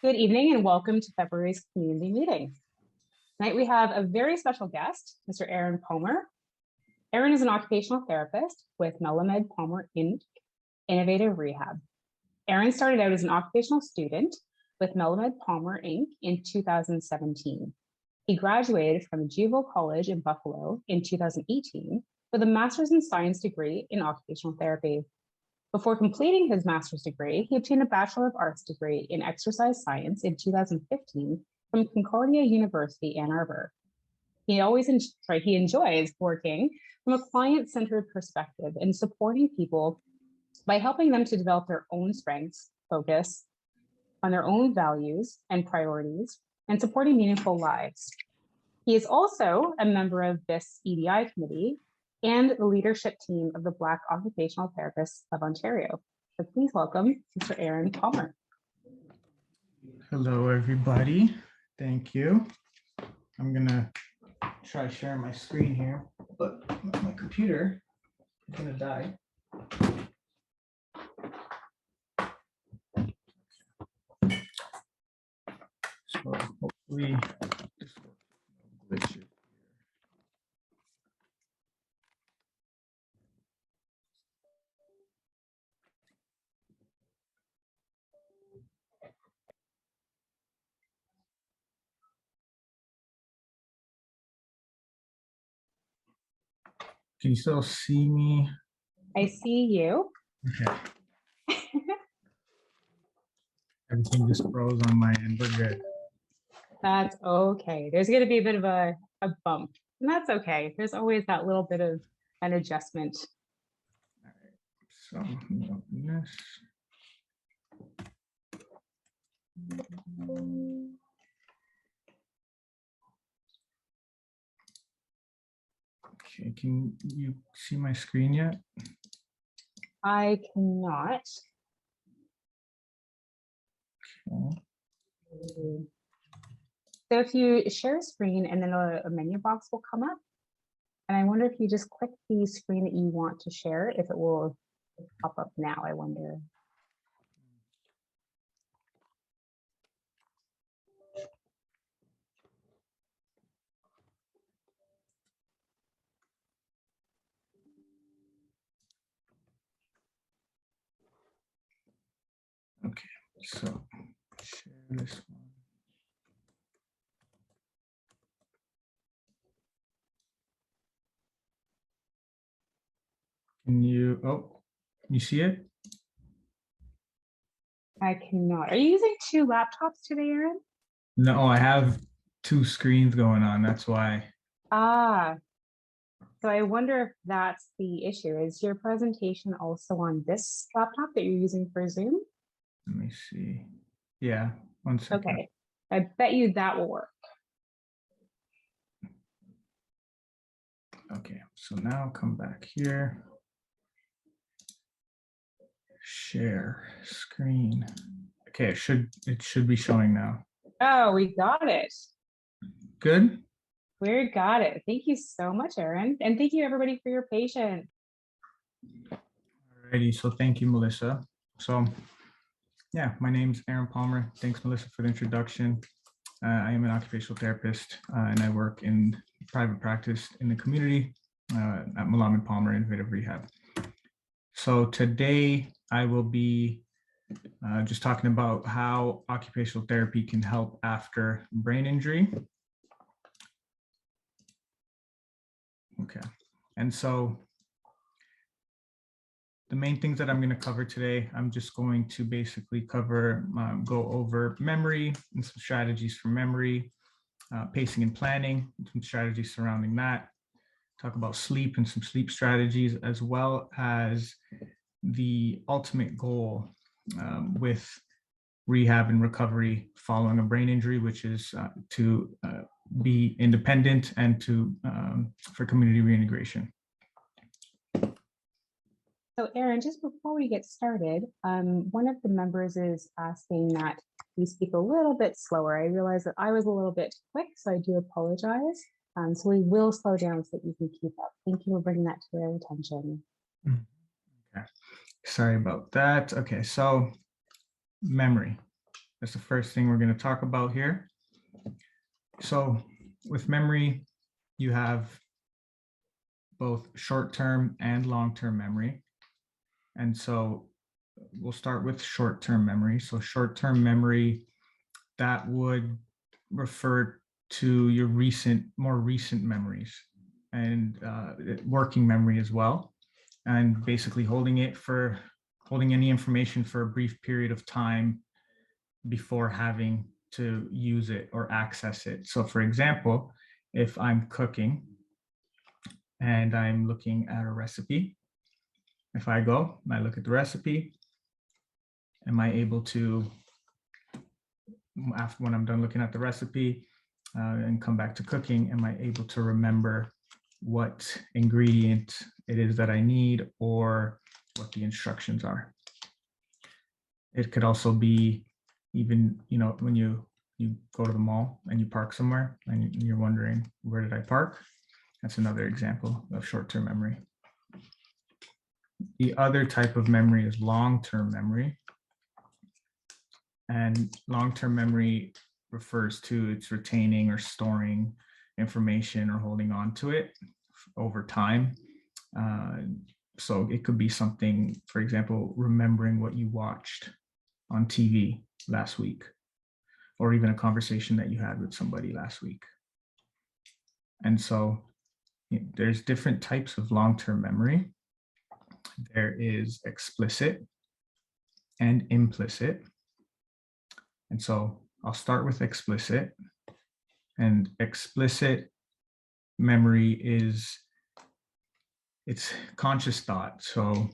Good evening and welcome to February's community meeting. Tonight we have a very special guest, Mr. Aaron Palmer. Aaron is an occupational therapist with Melamed Palmer Inc. Innovative Rehab. Aaron started out as an occupational student with Melamed Palmer Inc. in 2017. He graduated from Juvenile College in Buffalo in 2018 with a master's in science degree in occupational therapy. Before completing his master's degree, he obtained a Bachelor of Arts degree in exercise science in 2015 from Concordia University, Ann Arbor. He enjoys working from a client-centered perspective and supporting people by helping them to develop their own strengths, focus on their own values and priorities, and supporting meaningful lives. He is also a member of BIST EDI committee and the leadership team of the Black Occupational Therapists of Ontario. So please welcome Mr. Aaron Palmer. Hello, everybody. Thank you. I'm gonna try sharing my screen here, but my computer is gonna die. So hopefully this will glitch it. Can you still see me? I see you. Okay. Everything just froze on my end. We're good. That's okay. There's going to be a bit of a bump, and that's okay. There's always that little bit of an adjustment. All right. So I'm gonna open this. Okay, can you see my screen yet? I cannot. Okay. So if you share a screen and then a menu box will come up, and I wonder if you just click the screen that you want to share, if it will pop up now, I wonder. Okay, so share this one. Can you, oh, you see it? I cannot. Are you using two laptops today, Aaron? No, I have two screens going on. That's why. Ah, so I wonder if that's the issue. Is your presentation also on this laptop that you're using for Zoom? Let me see. Yeah, 1 second. Okay, I bet you that will work. Okay, so now come back here. Share screen. Okay, it should be showing now. Oh, we got it. Good. We got it. Thank you so much, Aaron. And thank you everybody for your patience. Alrighty, so thank you, Melissa. So yeah, my name's Aaron Palmer. Thanks, Melissa, for the introduction. I am an occupational therapist and I work in private practice in the community at Melamed Palmer Innovative Rehab. So today I will be just talking about how occupational therapy can help after brain injury. Okay, and so the main things that I'm going to cover today, I'm just going to basically cover, go over memory and some strategies for memory, pacing and planning, some strategies surrounding that, talk about sleep and some sleep strategies, as well as the ultimate goal with rehab and recovery following a brain injury, which is to be independent and to for community reintegration. So Aaron, just before we get started, one of the members is asking that we speak a little bit slower. I realized that I was a little bit quick, so I do apologize. So we will slow down so that you can keep up. Thank you for bringing that to our attention. Okay. Sorry about that. Okay, so memory. That's the first thing we're going to talk about here. So with memory, you have both short-term and long-term memory. And so we'll start with short-term memory. So short-term memory, that would refer to your more recent memories, and working memory as well. And basically holding any information for a brief period of time before having to use it or access it. So for example, if I'm cooking and I'm looking at a recipe, if I go and I look at the recipe, am I able to, after when I'm done looking at the recipe and come back to cooking, am I able to remember what ingredient it is that I need or what the instructions are? It could also be even, when you go to the mall and you park somewhere and you're wondering, where did I park? That's another example of short-term memory. The other type of memory is long-term memory. And long-term memory refers to it's retaining or storing information or holding on to it over time. So it could be something, for example, remembering what you watched on TV last week, or even a conversation that you had with somebody last week. And so there's different types of long-term memory. There is explicit and implicit. And so I'll start with explicit. And explicit memory it's conscious thought. So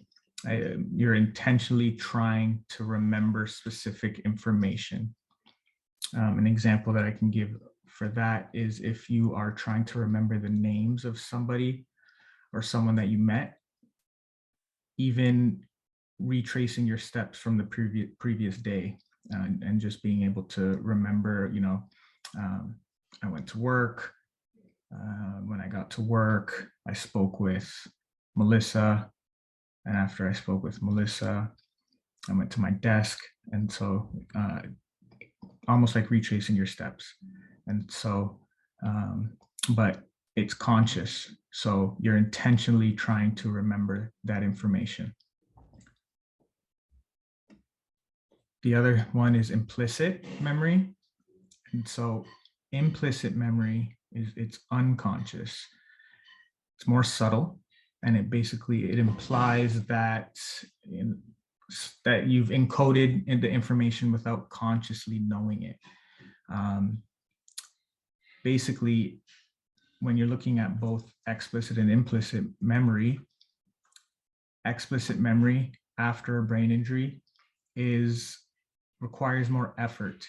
you're intentionally trying to remember specific information. An example that I can give for that is if you are trying to remember the names of somebody or someone that you met, even retracing your steps from the previous day and just being able to remember, I went to work. When I got to work, I spoke with Melissa. And after I spoke with Melissa, I went to my desk. And so almost like retracing your steps. And so, but it's conscious. So you're intentionally trying to remember that information. The other one is implicit memory. And so implicit memory it's unconscious. It's more subtle, and it implies that that you've encoded in the information without consciously knowing it. Basically, when you're looking at both explicit and implicit memory, explicit memory after a brain injury requires more effort.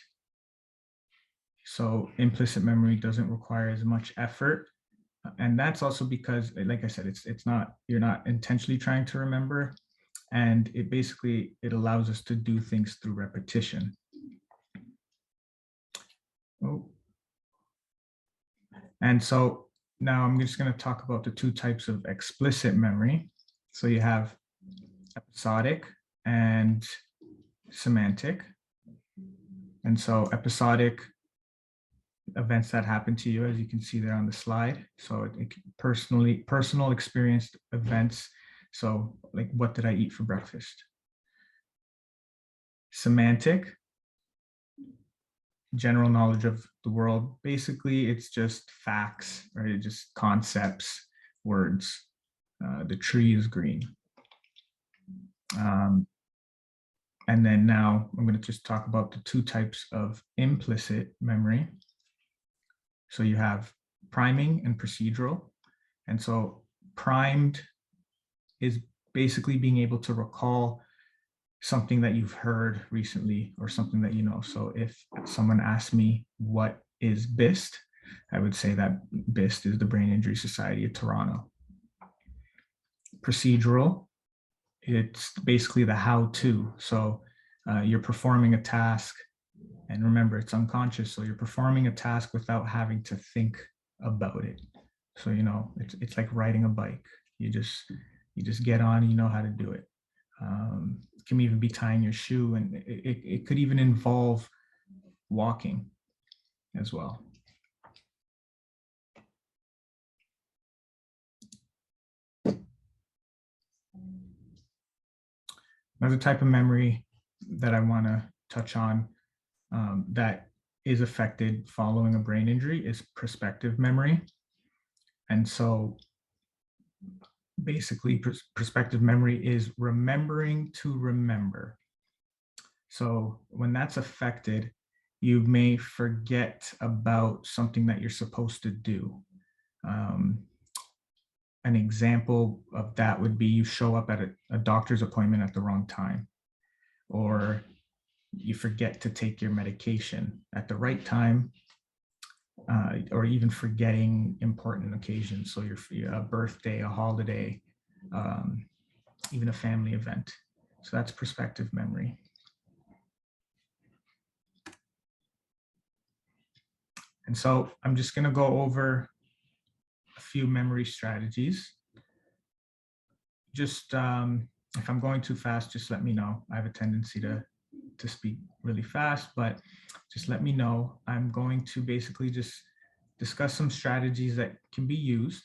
So implicit memory doesn't require as much effort. And that's also because, like I said, you're not intentionally trying to remember. And it allows us to do things through repetition. Oh. And so now I'm just going to talk about the two types of explicit memory. So you have episodic and semantic. And so episodic events that happen to you, as you can see there on the slide. So personal experienced events. So like, what did I eat for breakfast? Semantic, general knowledge of the world. Basically, it's just facts, right? Just concepts, words. The tree is green. And then now I'm going to just talk about the two types of implicit memory. So you have priming and procedural. And so primed is basically being able to recall something that you've heard recently or something that you know. So if someone asked me what is BIST, I would say that BIST is the Brain Injury Society of Toronto. Procedural, it's basically the how-to. So you're performing a task, and remember, it's unconscious. So you're performing a task without having to think about it. So, it's like riding a bike. You just get on, you know how to do it. It can even be tying your shoe, and it could even involve walking as well. Another type of memory that I want to touch on that is affected following a brain injury is prospective memory. And so basically, prospective memory is remembering to remember. So when that's affected, you may forget about something that you're supposed to do. An example of that would be you show up at a doctor's appointment at the wrong time, or you forget to take your medication at the right time, or even forgetting important occasions. So a birthday, a holiday, even a family event. So that's prospective memory. And so I'm just going to go over a few memory strategies. Just if I'm going too fast, just let me know. I have a tendency to speak really fast, but just let me know. I'm going to basically just discuss some strategies that can be used.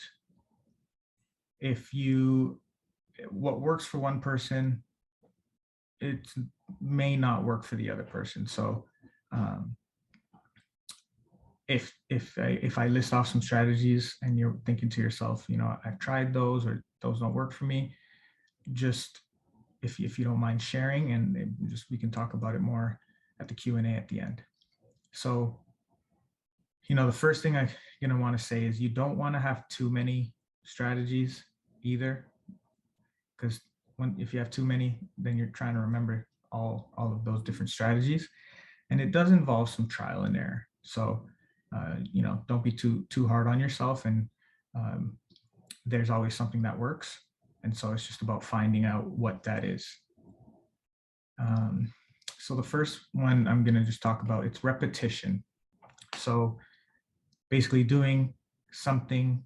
What works for one person, it may not work for the other person. So if I list off some strategies and you're thinking to yourself, I've tried those or those don't work for me, just if you don't mind sharing, and we can talk about it more at the Q&A at the end. So, the first thing I'm going to want to say is you don't want to have too many strategies either, because if you have too many, then you're trying to remember all of those different strategies, and it does involve some trial and error. So, don't be too hard on yourself, and there's always something that works. And so it's just about finding out what that is. So the first one I'm going to just talk about, it's repetition. So basically doing something,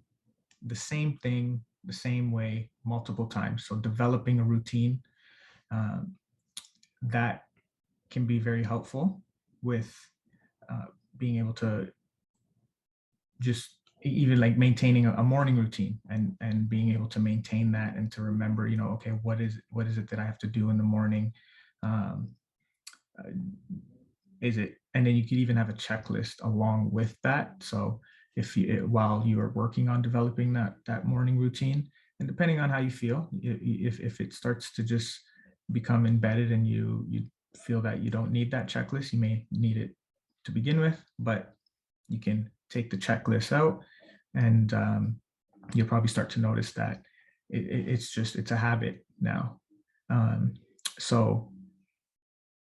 the same thing, the same way multiple times. So developing a routine that can be very helpful with being able to just even like maintaining a morning routine and being able to maintain that and to remember, okay, what is it that I have to do in the morning? And then you could even have a checklist along with that. So while you are working on developing that morning routine, and depending on how you feel, if it starts to just become embedded and you feel that you don't need that checklist, you may need it to begin with, but you can take the checklist out, and you'll probably start to notice that it's a habit now. So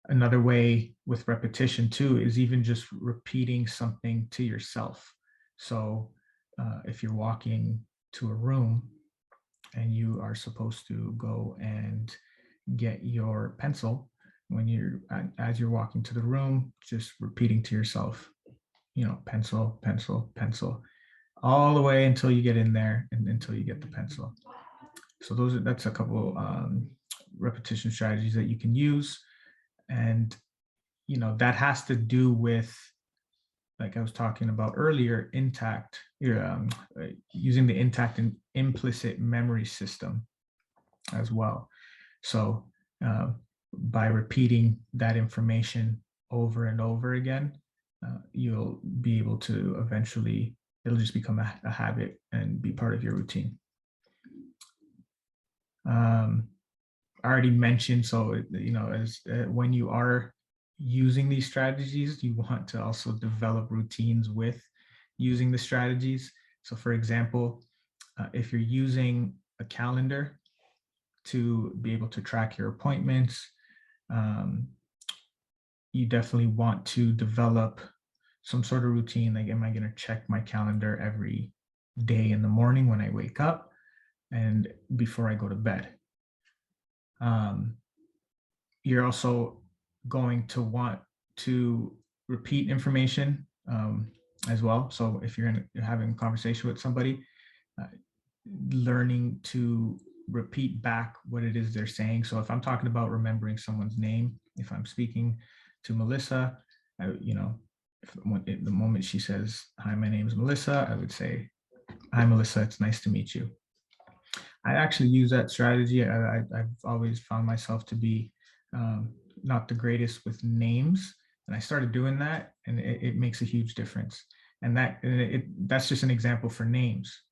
another way with repetition too is even just repeating something to yourself. So if you're walking to a room and you are supposed to go and get your pencil, as you're walking to the room, just repeating to yourself, pencil, pencil, pencil, all the way until you get in there and until you get the pencil. So that's a couple repetition strategies that you can use. And, that has to do with, like I was talking about earlier, using the intact and implicit memory system as well. So by repeating that information over and over again, you'll be able to eventually, it'll just become a habit and be part of your routine. I already mentioned, so, when you are using these strategies, you want to also develop routines with using the strategies. So for example, if you're using a calendar to be able to track your appointments, you definitely want to develop some sort of routine. Like, am I going to check my calendar every day in the morning when I wake up and before I go to bed? You're also going to want to repeat information as well. So if you're having a conversation with somebody, learning to repeat back what it is they're saying. So if I'm talking about remembering someone's name, if I'm speaking to Melissa, The moment she says, "Hi, my name is Melissa," I would say, "Hi, Melissa, it's nice to meet you." I actually use that strategy. I've always found myself to be not the greatest with names, and I started doing that, and it makes a huge difference. And that's just an example for names.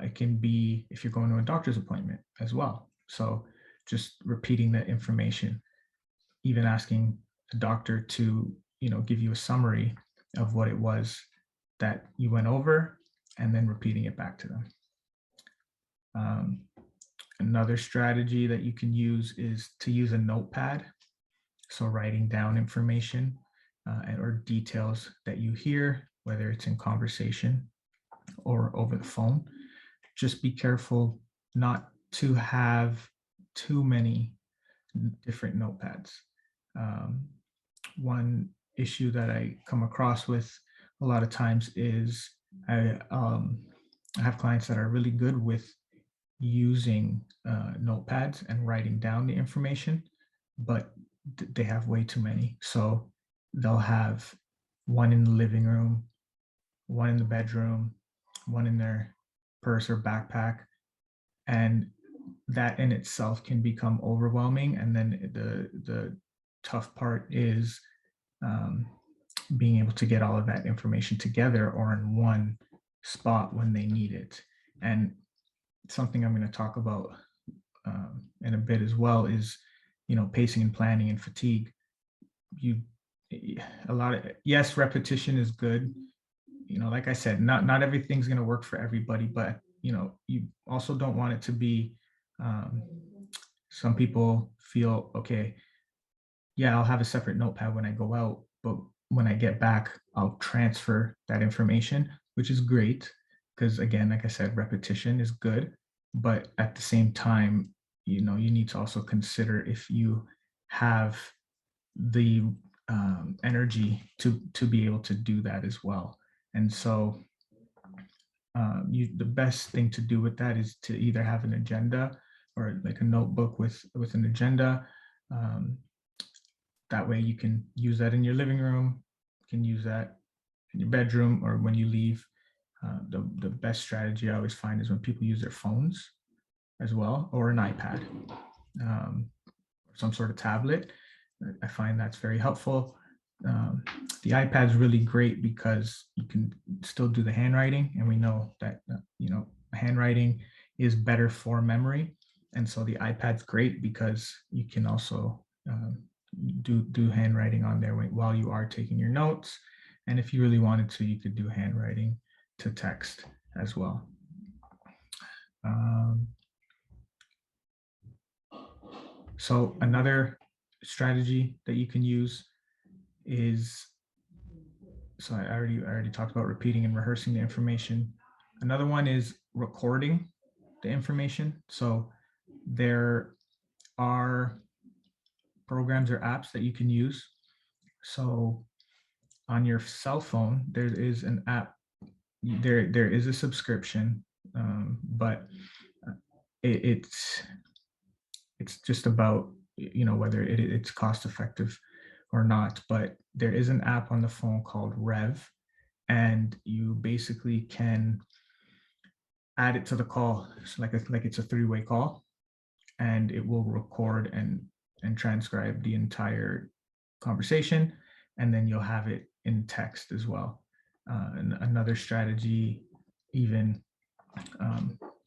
It can be if you're going to a doctor's appointment as well. So just repeating that information, even asking the doctor to, give you a summary of what it was that you went over, and then repeating it back to them. Another strategy that you can use is to use a notepad. So writing down information or details that you hear, whether it's in conversation or over the phone. Just be careful not to have too many different notepads. One issue that I come across with a lot of times is I have clients that are really good with using notepads and writing down the information, but they have way too many. So they'll have one in the living room, one in the bedroom, one in their purse or backpack, and that in itself can become overwhelming. And then the tough part is being able to get all of that information together or in one spot when they need it. And something I'm going to talk about in a bit as well is, pacing and planning and fatigue. Yes, repetition is good. Like I said, not everything's going to work for everybody, but you also don't want it to be. Some people feel, okay, yeah, I'll have a separate notepad when I go out, but when I get back, I'll transfer that information, which is great because, again, like I said, repetition is good, but at the same time, you need to also consider if you have the energy to be able to do that as well. And so the best thing to do with that is to either have an agenda or like a notebook with an agenda. That way you can use that in your living room, you can use that in your bedroom, or when you leave. The best strategy I always find is when people use their phones as well, or an iPad, some sort of tablet. I find that's very helpful. The iPad is really great because you can still do the handwriting, and we know that handwriting is better for memory, and so the iPad's great because you can also do handwriting on there while you are taking your notes, and if you really wanted to, you could do handwriting to text as well. So another strategy that you can use is, so I already talked about repeating and rehearsing the information. Another one is recording the information. So there are programs or apps that you can use. So on your cell phone, there is an app, there is a subscription, but it's just about, whether it's cost effective or not, but there is an app on the phone called Rev, and you basically can add it to the call. It's like it's a three-way call, and it will record and transcribe the entire conversation, and then you'll have it in text as well. And another strategy, even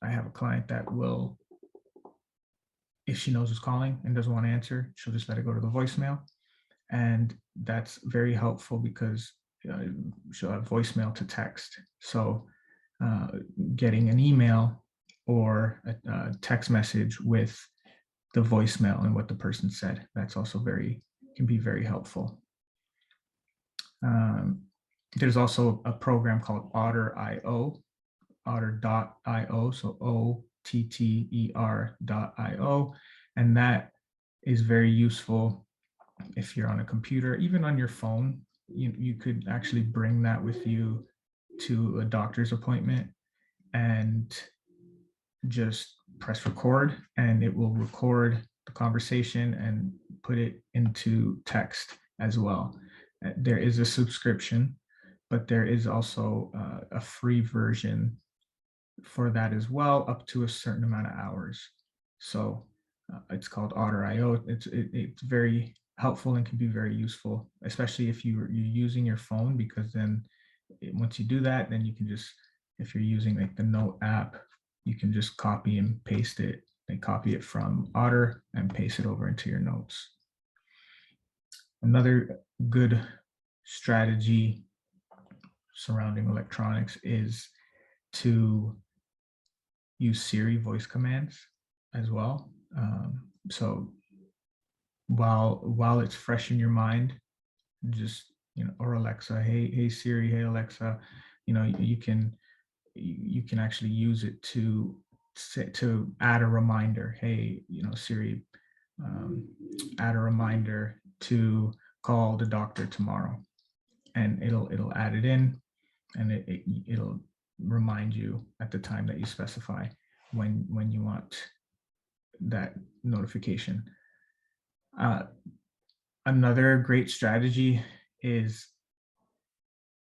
I have a client that will, if she knows who's calling and doesn't want to answer, she'll just let it go to the voicemail. And that's very helpful because she'll have voicemail to text. So getting an email or a text message with the voicemail and what the person said, that's also can be very helpful. There's also a program called Otter.io, so OTTER.io, and that is very useful if you're on a computer, even on your phone. You could actually bring that with you to a doctor's appointment and just press record, and it will record the conversation and put it into text as well. There is a subscription, but there is also a free version for that as well, up to a certain amount of hours. So it's called Otter.io. It's very helpful and can be very useful, especially if you're using your phone, because then once you do that, then you can just, if you're using like the Note app, you can just copy and paste it, and copy it from Otter and paste it over into your notes. Another good strategy surrounding electronics is to use Siri voice commands as well. So while it's fresh in your mind, just, or Alexa, hey Siri, hey Alexa, you can actually use it to add a reminder. Hey, Siri, add a reminder to call the doctor tomorrow, and it'll add it in, and it'll remind you at the time that you specify when you want that notification. Another great strategy is,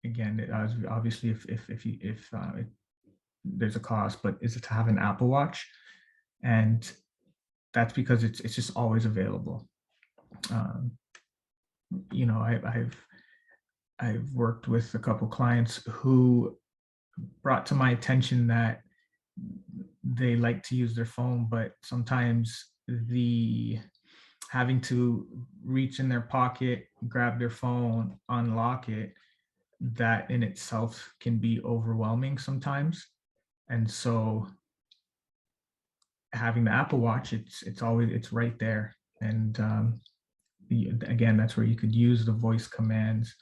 again, obviously if there's a cost, but is it to have an Apple Watch, and that's because it's just always available. I've worked with a couple clients who brought to my attention that they like to use their phone, but sometimes having to reach in their pocket, grab their phone, unlock it, that in itself can be overwhelming sometimes. And so having the Apple Watch, it's right there. And again, that's where you could use the voice commands,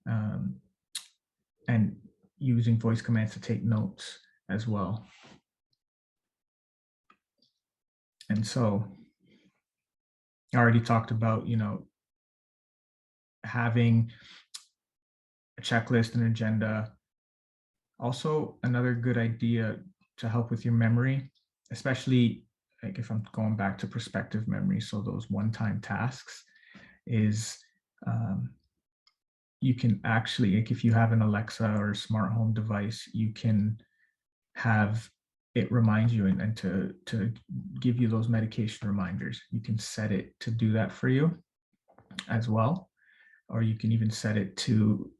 and using voice commands to take notes as well. And so I already talked about, having a checklist and agenda. Also, another good idea to help with your memory, especially like if I'm going back to prospective memory, so those one-time tasks, is you can actually, like if you have an Alexa or a smart home device, you can have it remind you and to give you those medication reminders. You can set it to do that for you as well. Or you can even set it to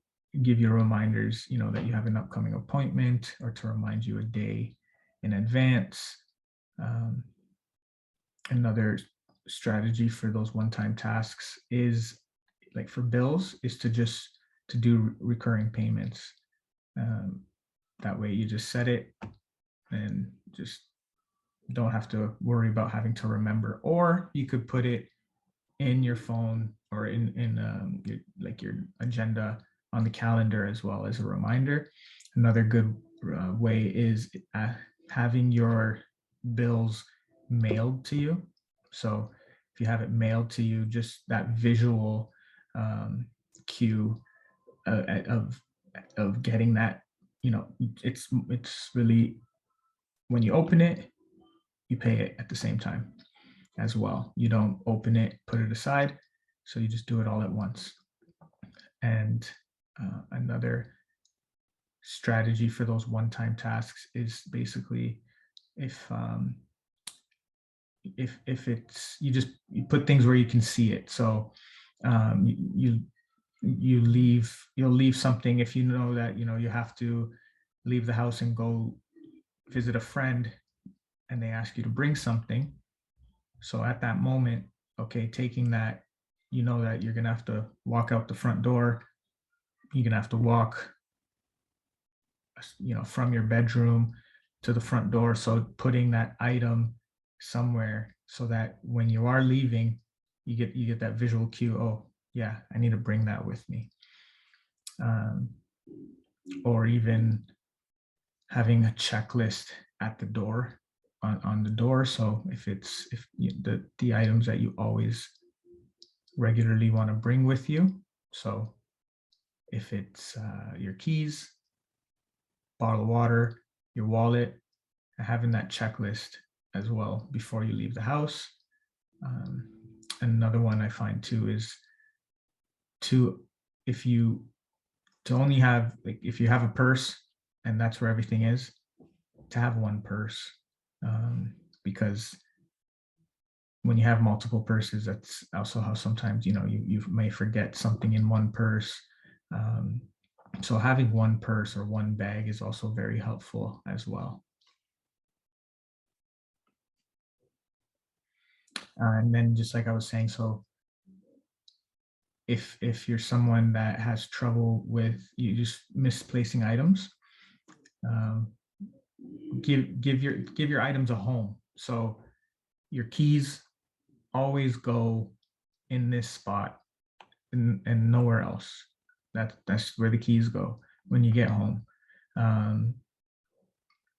give you reminders, that you have an upcoming appointment, or to remind you a day in advance. Another strategy for those one-time tasks is, like for bills, is to do recurring payments. That way you just set it and just don't have to worry about having to remember. Or you could put it in your phone or in your agenda on the calendar as well as a reminder. Another good way is having your bills mailed to you. So if you have it mailed to you, just that visual cue of getting that, it's really, when you open it, you pay it at the same time as well. You don't open it, put it aside. So you just do it all at once. And another strategy for those one-time tasks is basically if you put things where you can see it. So you'll leave something if you know that you have to leave the house and go visit a friend, and they ask you to bring something. So at that moment, okay, taking that, that you're gonna have to walk out the front door, you're gonna have to walk, from your bedroom to the front door. So putting that item somewhere so that when you are leaving, you get that visual cue. Oh yeah, I need to bring that with me. Or even having a checklist at the door, on the door. So if the items that you always regularly want to bring with you. So if it's your keys, bottle of water, your wallet, having that checklist as well before you leave the house. Another one I find too is if you to only have, like, if you have a purse and that's where everything is, to have one purse, because when you have multiple purses, that's also how sometimes, you may forget something in one purse. So having one purse or one bag is also very helpful as well. And then, just like I was saying, so if you're someone that has trouble with you just misplacing items, give your items a home. So your keys always go in this spot and nowhere else. That's where the keys go when you get home.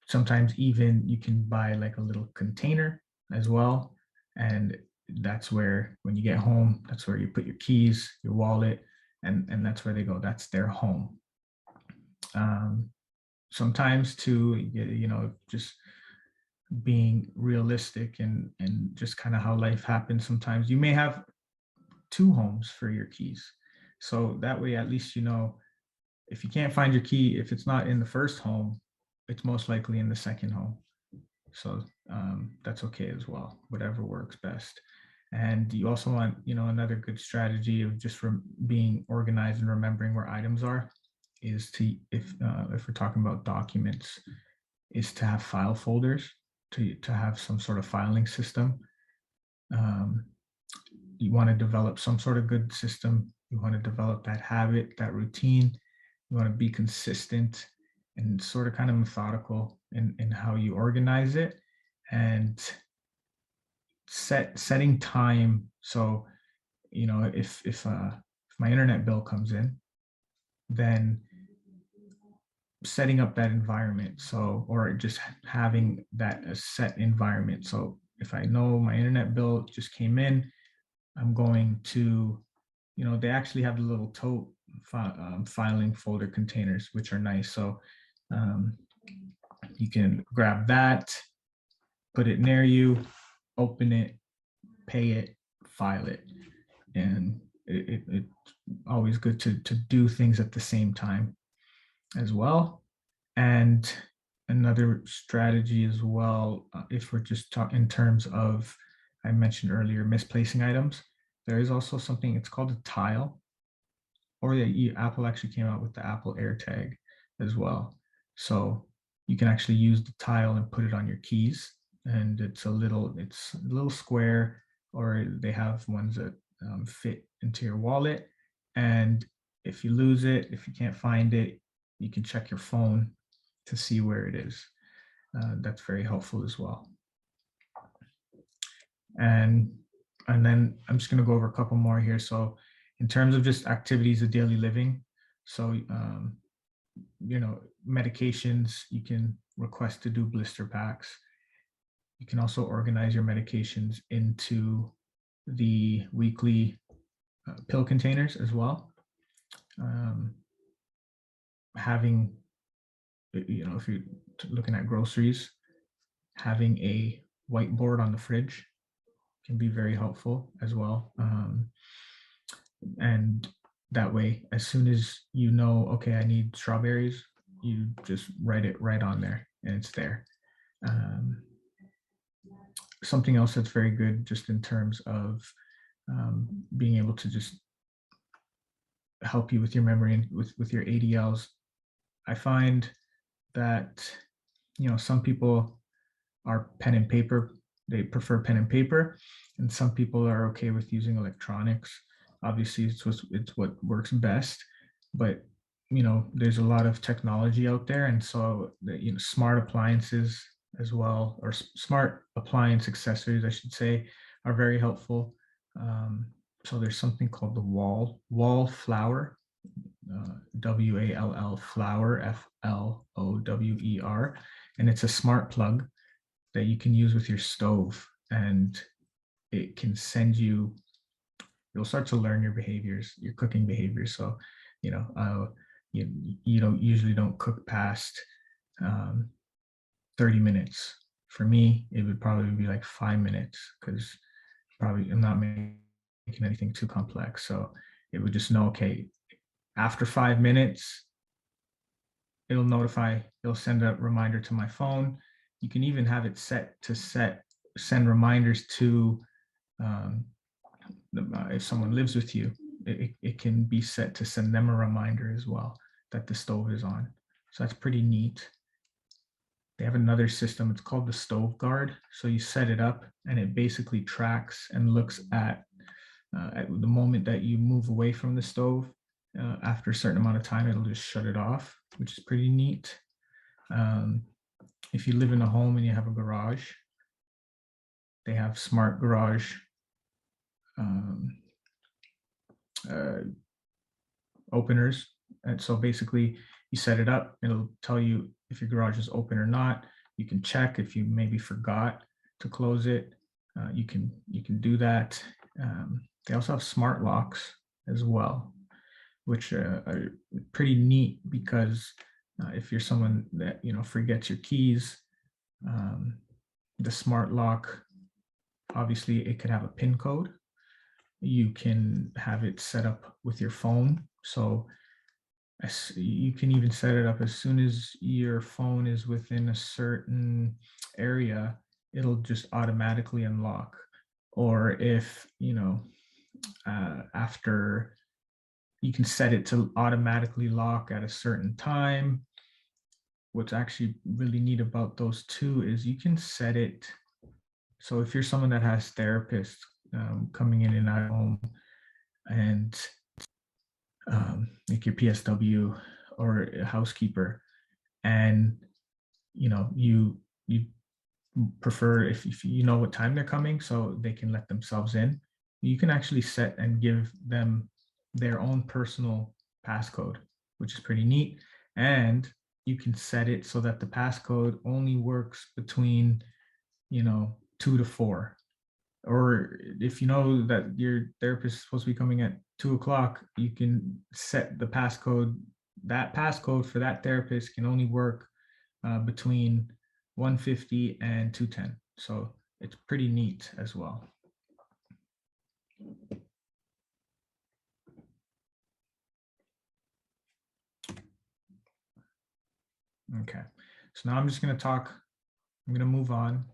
Sometimes even you can buy like a little container as well, and that's where, when you get home, that's where you put your keys, your wallet, and that's where they go. That's their home. Sometimes too, just being realistic and just kind of how life happens, sometimes you may have two homes for your keys. So that way, at least, if you can't find your key, if it's not in the first home, it's most likely in the second home. So that's okay as well, whatever works best. And you also want, another good strategy of just being organized and remembering where items are is to, if we're talking about documents, is to have file folders, to have some sort of filing system. You want to develop some sort of good system. You want to develop that habit, that routine. You want to be consistent and sort of kind of methodical in how you organize it, and setting time. So, if my internet bill comes in, then setting up that environment. So, or just having that a set environment. So if I know my internet bill just came in, I'm going to, they actually have the little tote filing folder containers, which are nice. So you can grab that, put it near you, open it, pay it, file it. And it's always good to do things at the same time as well. And another strategy as well, if we're just talking in terms of, I mentioned earlier, misplacing items, there is also something, it's called a tile, or Apple actually came out with the Apple AirTag as well. So you can actually use the tile and put it on your keys, and it's a little square, or they have ones that fit into your wallet. And if you lose it, if you can't find it, you can check your phone to see where it is. That's very helpful as well. And then I'm just going to go over a couple more here. So in terms of just activities of daily living, so medications, you can request to do blister packs. You can also organize your medications into the weekly pill containers as well. Having, if you're looking at groceries, having a whiteboard on the fridge can be very helpful as well. And that way, as soon as okay, I need strawberries, you just write it right on there and it's there. Something else that's very good, just in terms of being able to just help you with your memory and with your ADLs, I find that, some people are pen and paper, they prefer pen and paper, and some people are okay with using electronics. Obviously, it's what works best, but there's a lot of technology out there, and so smart appliances as well, or smart appliance accessories, I should say, are very helpful. So there's something called the wall flower, WALL flower, FLOWER, and it's a smart plug that you can use with your stove, and it can send you'll start to learn your behaviors, your cooking behaviors. So you usually don't cook past 30 minutes. For me, it would probably be like 5 minutes, because probably I'm not making anything too complex. So it would just know, okay, After 5 minutes, it'll send a reminder to my phone. You can even have it set to send reminders to, if someone lives with you, it can be set to send them a reminder as well that the stove is on. So that's pretty neat. They have another system, it's called the stove guard. So you set it up and it basically tracks and looks at the moment that you move away from the stove. After a certain amount of time, it'll just shut it off, which is pretty neat. If you live in a home and you have a garage, they have smart garage openers. And so basically you set it up, it'll tell you if your garage is open or not. You can check if you maybe forgot to close it. You can do that. They also have smart locks as well, which are pretty neat because if you're someone that forgets your keys, the smart lock, obviously it could have a PIN code. You can have it set up with your phone. So you can even set it up as soon as your phone is within a certain area, it'll just automatically unlock. Or if, after, you can set it to automatically lock at a certain time. What's actually really neat about those two is you can set it. So if you're someone that has therapists coming in and out of home, and like your PSW or a housekeeper, and you prefer if you know what time they're coming so they can let themselves in, you can actually set and give them their own personal passcode, which is pretty neat. And you can set it so that the passcode only works between 2 to 4. Or if you know that your therapist is supposed to be coming at 2 o'clock, you can set the passcode. That passcode for that therapist can only work between 1:50 and 2:10. So it's pretty neat as well. Okay, so now I'm just going to move on.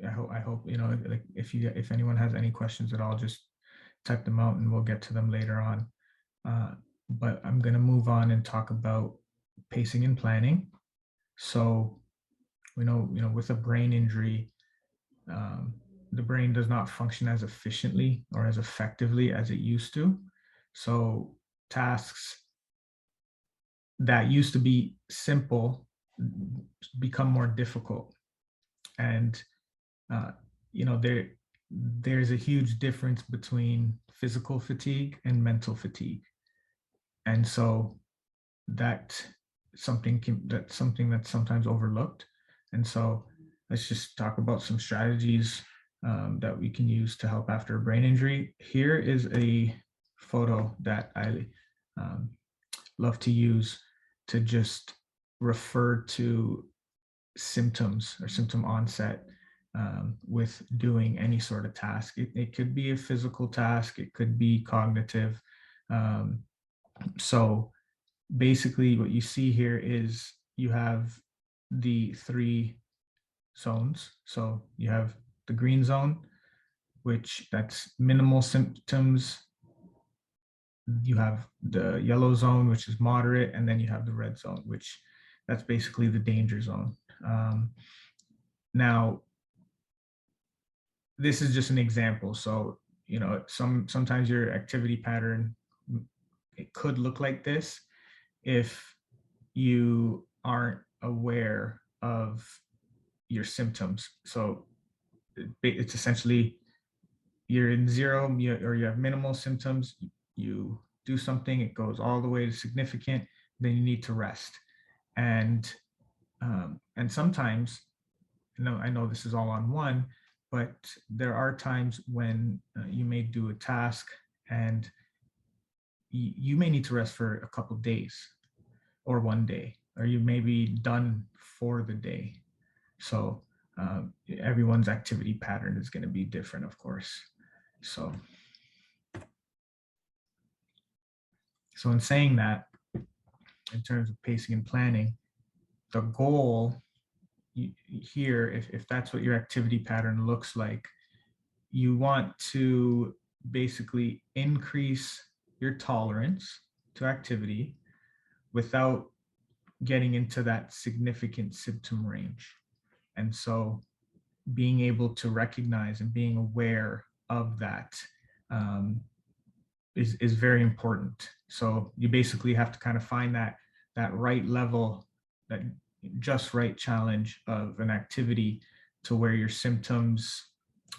I hope like if anyone has any questions at all, just type them out and we'll get to them later on. But I'm going to move on and talk about pacing and planning. So we know with a brain injury, the brain does not function as efficiently or as effectively as it used to. So tasks that used to be simple become more difficult. And there's a huge difference between physical fatigue and mental fatigue. And so that's something that's sometimes overlooked. And so let's just talk about some strategies that we can use to help after a brain injury. Here is a photo that I love to use to just refer to symptoms or symptom onset with doing any sort of task. It could be a physical task, it could be cognitive. So basically what you see here is you have the 3 zones. So you have the green zone, which that's minimal symptoms. You have the yellow zone, which is moderate, and then you have the red zone, which that's basically the danger zone. Now, this is just an example. So, sometimes your activity pattern, it could look like this if you aren't aware of your symptoms. So it's essentially you're in 0 or you have minimal symptoms, you do something, it goes all the way to significant, then you need to rest. And sometimes, I know this is all on one, but there are times when you may do a task and you may need to rest for a couple of days or 1 day, or you may be done for the day. So everyone's activity pattern is going to be different, of course. So So in saying that, in terms of pacing and planning, the goal here, if that's what your activity pattern looks like, you want to basically increase your tolerance to activity without getting into that significant symptom range. And so being able to recognize and being aware of that is very important. So you basically have to kind of find that right level, that just right challenge of an activity to where your symptoms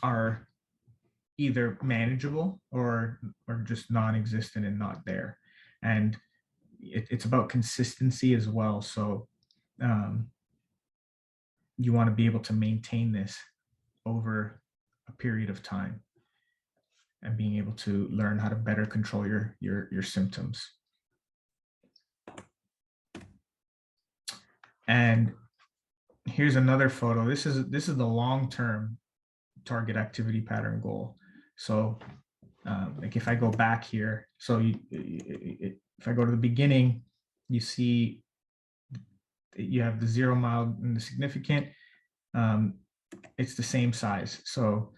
are either manageable or just non-existent and not there. And it's about consistency as well. So you want to be able to maintain this over a period of time and being able to learn how to better control your symptoms. And here's another photo. This is the long-term target activity pattern goal. So like if I go back here, so if I go to the beginning, you see you have the 0, mild, and the significant. It's the same size. So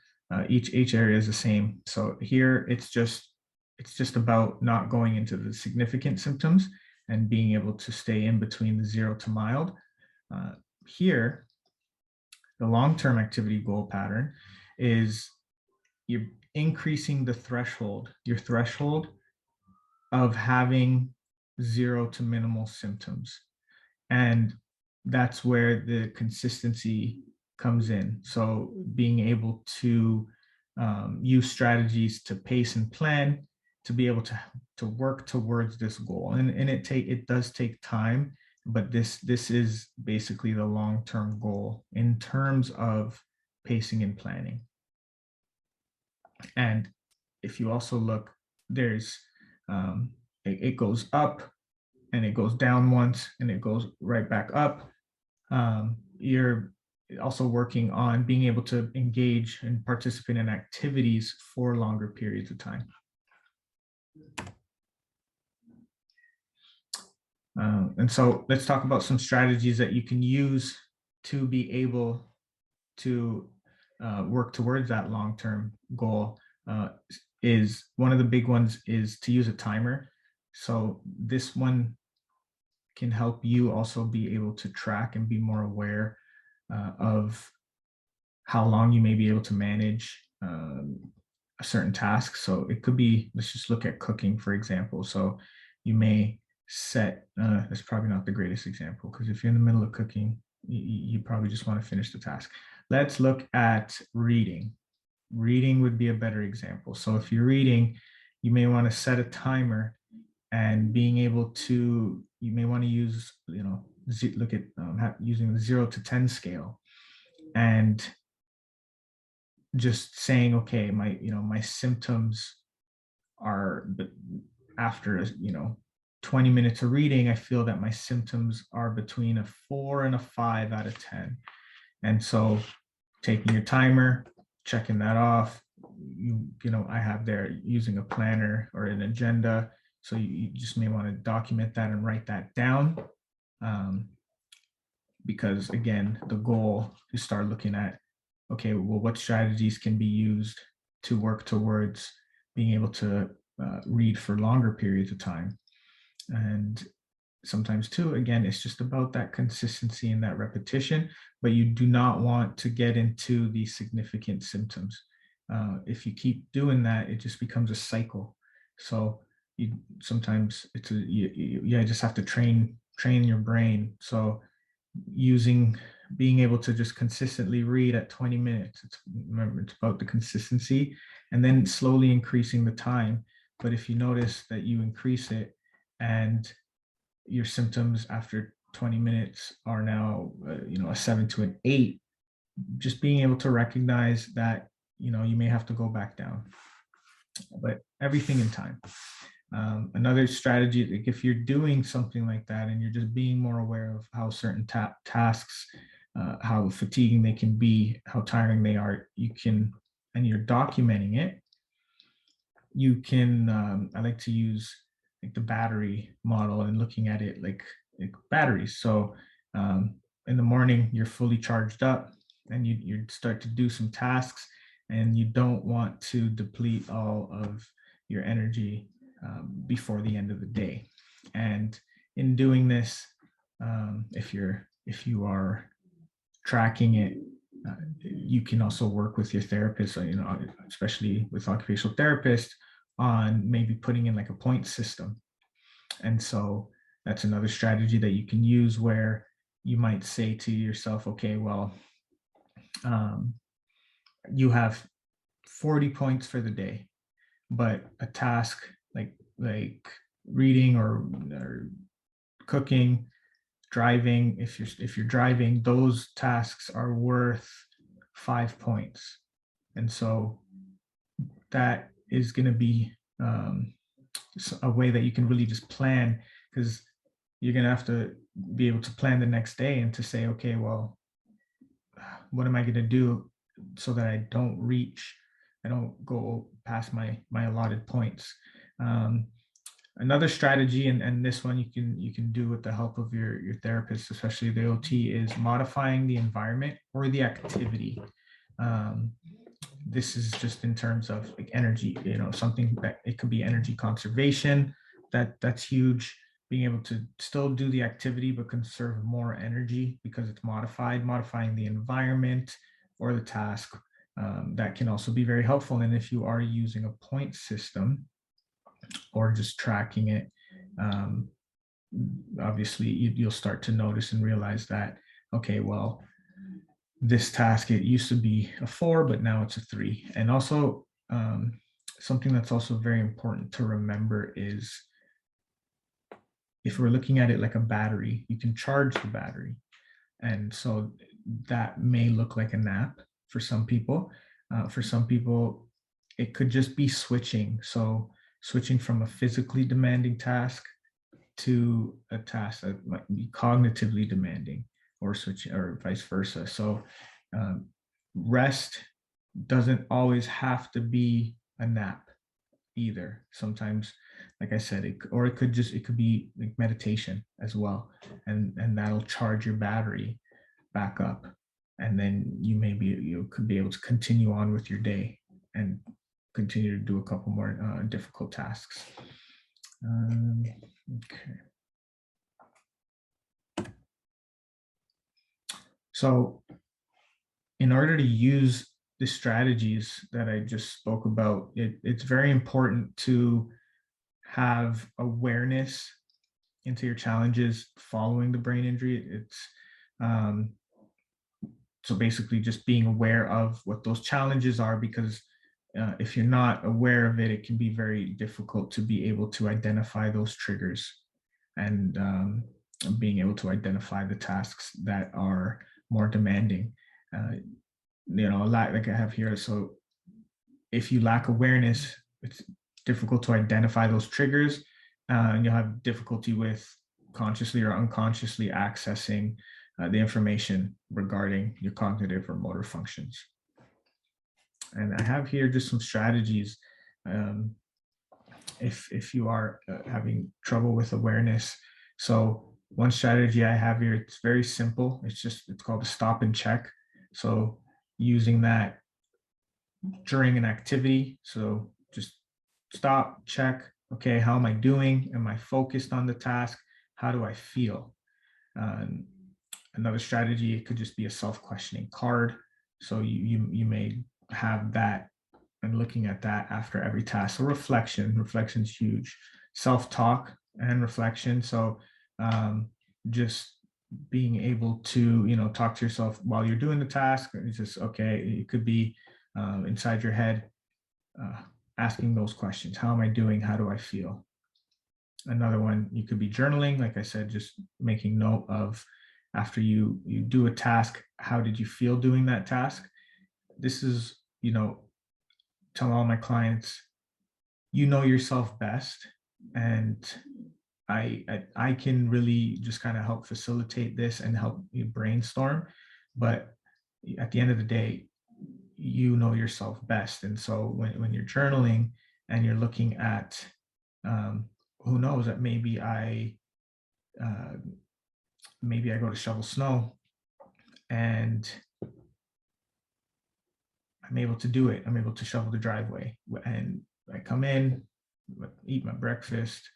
each area is the same. So here it's just about not going into the significant symptoms and being able to stay in between the 0 to mild. Here, the long-term activity goal pattern is you're increasing the threshold, your threshold of having 0 to minimal symptoms. And that's where the consistency comes in. So being able to use strategies to pace and plan to be able to work towards this goal. And it does take time, but this is basically the long-term goal in terms of pacing and planning. And if you also look, there's it goes up and it goes down once and it goes right back up. You're also working on being able to engage and participate in activities for longer periods of time. And so let's talk about some strategies that you can use to be able to work towards that long-term goal. Is one of the big ones is to use a timer. So this one can help you also be able to track and be more aware of how long you may be able to manage a certain task. So it could be, let's just look at cooking, for example. So you may set, that's probably not the greatest example, because if you're in the middle of cooking, you probably just want to finish the task. Let's look at reading. Reading would be a better example. So if you're reading, you may want to set a timer, and being able to, you may want to use, look at using the 0 to 10 scale, and just saying, okay, my symptoms are, after 20 minutes of reading, I feel that my symptoms are between a 4 and a 5 out of 10. And so taking your timer, checking that off, I have there using a planner or an agenda. So you just may want to document that and write that down. Because again, the goal is start looking at, okay, well, what strategies can be used to work towards being able to read for longer periods of time. And sometimes too, again, it's just about that consistency and that repetition, but you do not want to get into the significant symptoms. If you keep doing that, it just becomes a cycle. So sometimes you just have to train your brain. So being able to just consistently read at 20 minutes, remember, it's about the consistency, and then slowly increasing the time. But if you notice that you increase it and your symptoms after 20 minutes are now, a 7 to an 8, just being able to recognize that, you may have to go back down, but everything in time. Another strategy, like if you're doing something like that and you're just being more aware of how certain tasks, how fatiguing they can be, how tiring they are, and you're documenting it, you can, I like to use the battery model and looking at it like batteries. So in the morning, you're fully charged up and you start to do some tasks, and you don't want to deplete all of your energy before the end of the day. And in doing this, if you are tracking it, you can also work with your therapist, especially with occupational therapists, on maybe putting in like a point system. And so that's another strategy that you can use, where you might say to yourself, okay, well, you have 40 points for the day, but a task like reading or cooking, driving, if you're driving, those tasks are worth 5 points. And so that is going to be a way that you can really just plan, because you're going to have to be able to plan the next day and to say, okay, well, what am I going to do so that I don't go past my allotted points. Another strategy, and this one you can do with the help of your therapist, especially the OT, is modifying the environment or the activity. This is just in terms of like energy, something that it could be energy conservation. That's huge. Being able to still do the activity but conserve more energy because it's modifying the environment or the task. That can also be very helpful. And if you are using a point system or just tracking it, obviously you'll start to notice and realize that, okay, well, this task, it used to be a 4, but now it's a 3. And also something that's also very important to remember is, if we're looking at it like a battery, you can charge the battery. And so that may look like a nap for some people. For some people, it could just be switching. So switching from a physically demanding task to a task that might be cognitively demanding, or switching, or vice versa. So rest doesn't always have to be a nap either. Sometimes, like I said, it could be like meditation as well, and that'll charge your battery back up, and then you could be able to continue on with your day and continue to do a couple more difficult tasks. Okay. So in order to use the strategies that I just spoke about, it's very important to have awareness into your challenges following the brain injury. It's so basically just being aware of what those challenges are, because if you're not aware of it, it can be very difficult to be able to identify those triggers and being able to identify the tasks that are more demanding. Like I have here. So if you lack awareness, it's difficult to identify those triggers, and you'll have difficulty with consciously or unconsciously accessing the information regarding your cognitive or motor functions. And I have here just some strategies if you are having trouble with awareness. So one strategy I have here, it's very simple. It's called a stop and check. So using that during an activity. So just stop, check. Okay, how am I doing? Am I focused on the task? How do I feel? Another strategy, it could just be a self-questioning card. So you may have that and looking at that after every task. So reflection's huge. Self-talk and reflection. So just being able to talk to yourself while you're doing the task. It's just, okay, it could be inside your head, asking those questions. How am I doing? How do I feel? Another one, you could be journaling. Like I said, just making note of, after you do a task, how did you feel doing that task? This is, tell all my clients, you know yourself best, and I can really just kind of help facilitate this and help you brainstorm. But at the end of the day, you know yourself best. And so when you're journaling and you're looking at who knows, that maybe I go to shovel snow and I'm able to do it. I'm able to shovel the driveway, and I come in, eat my breakfast,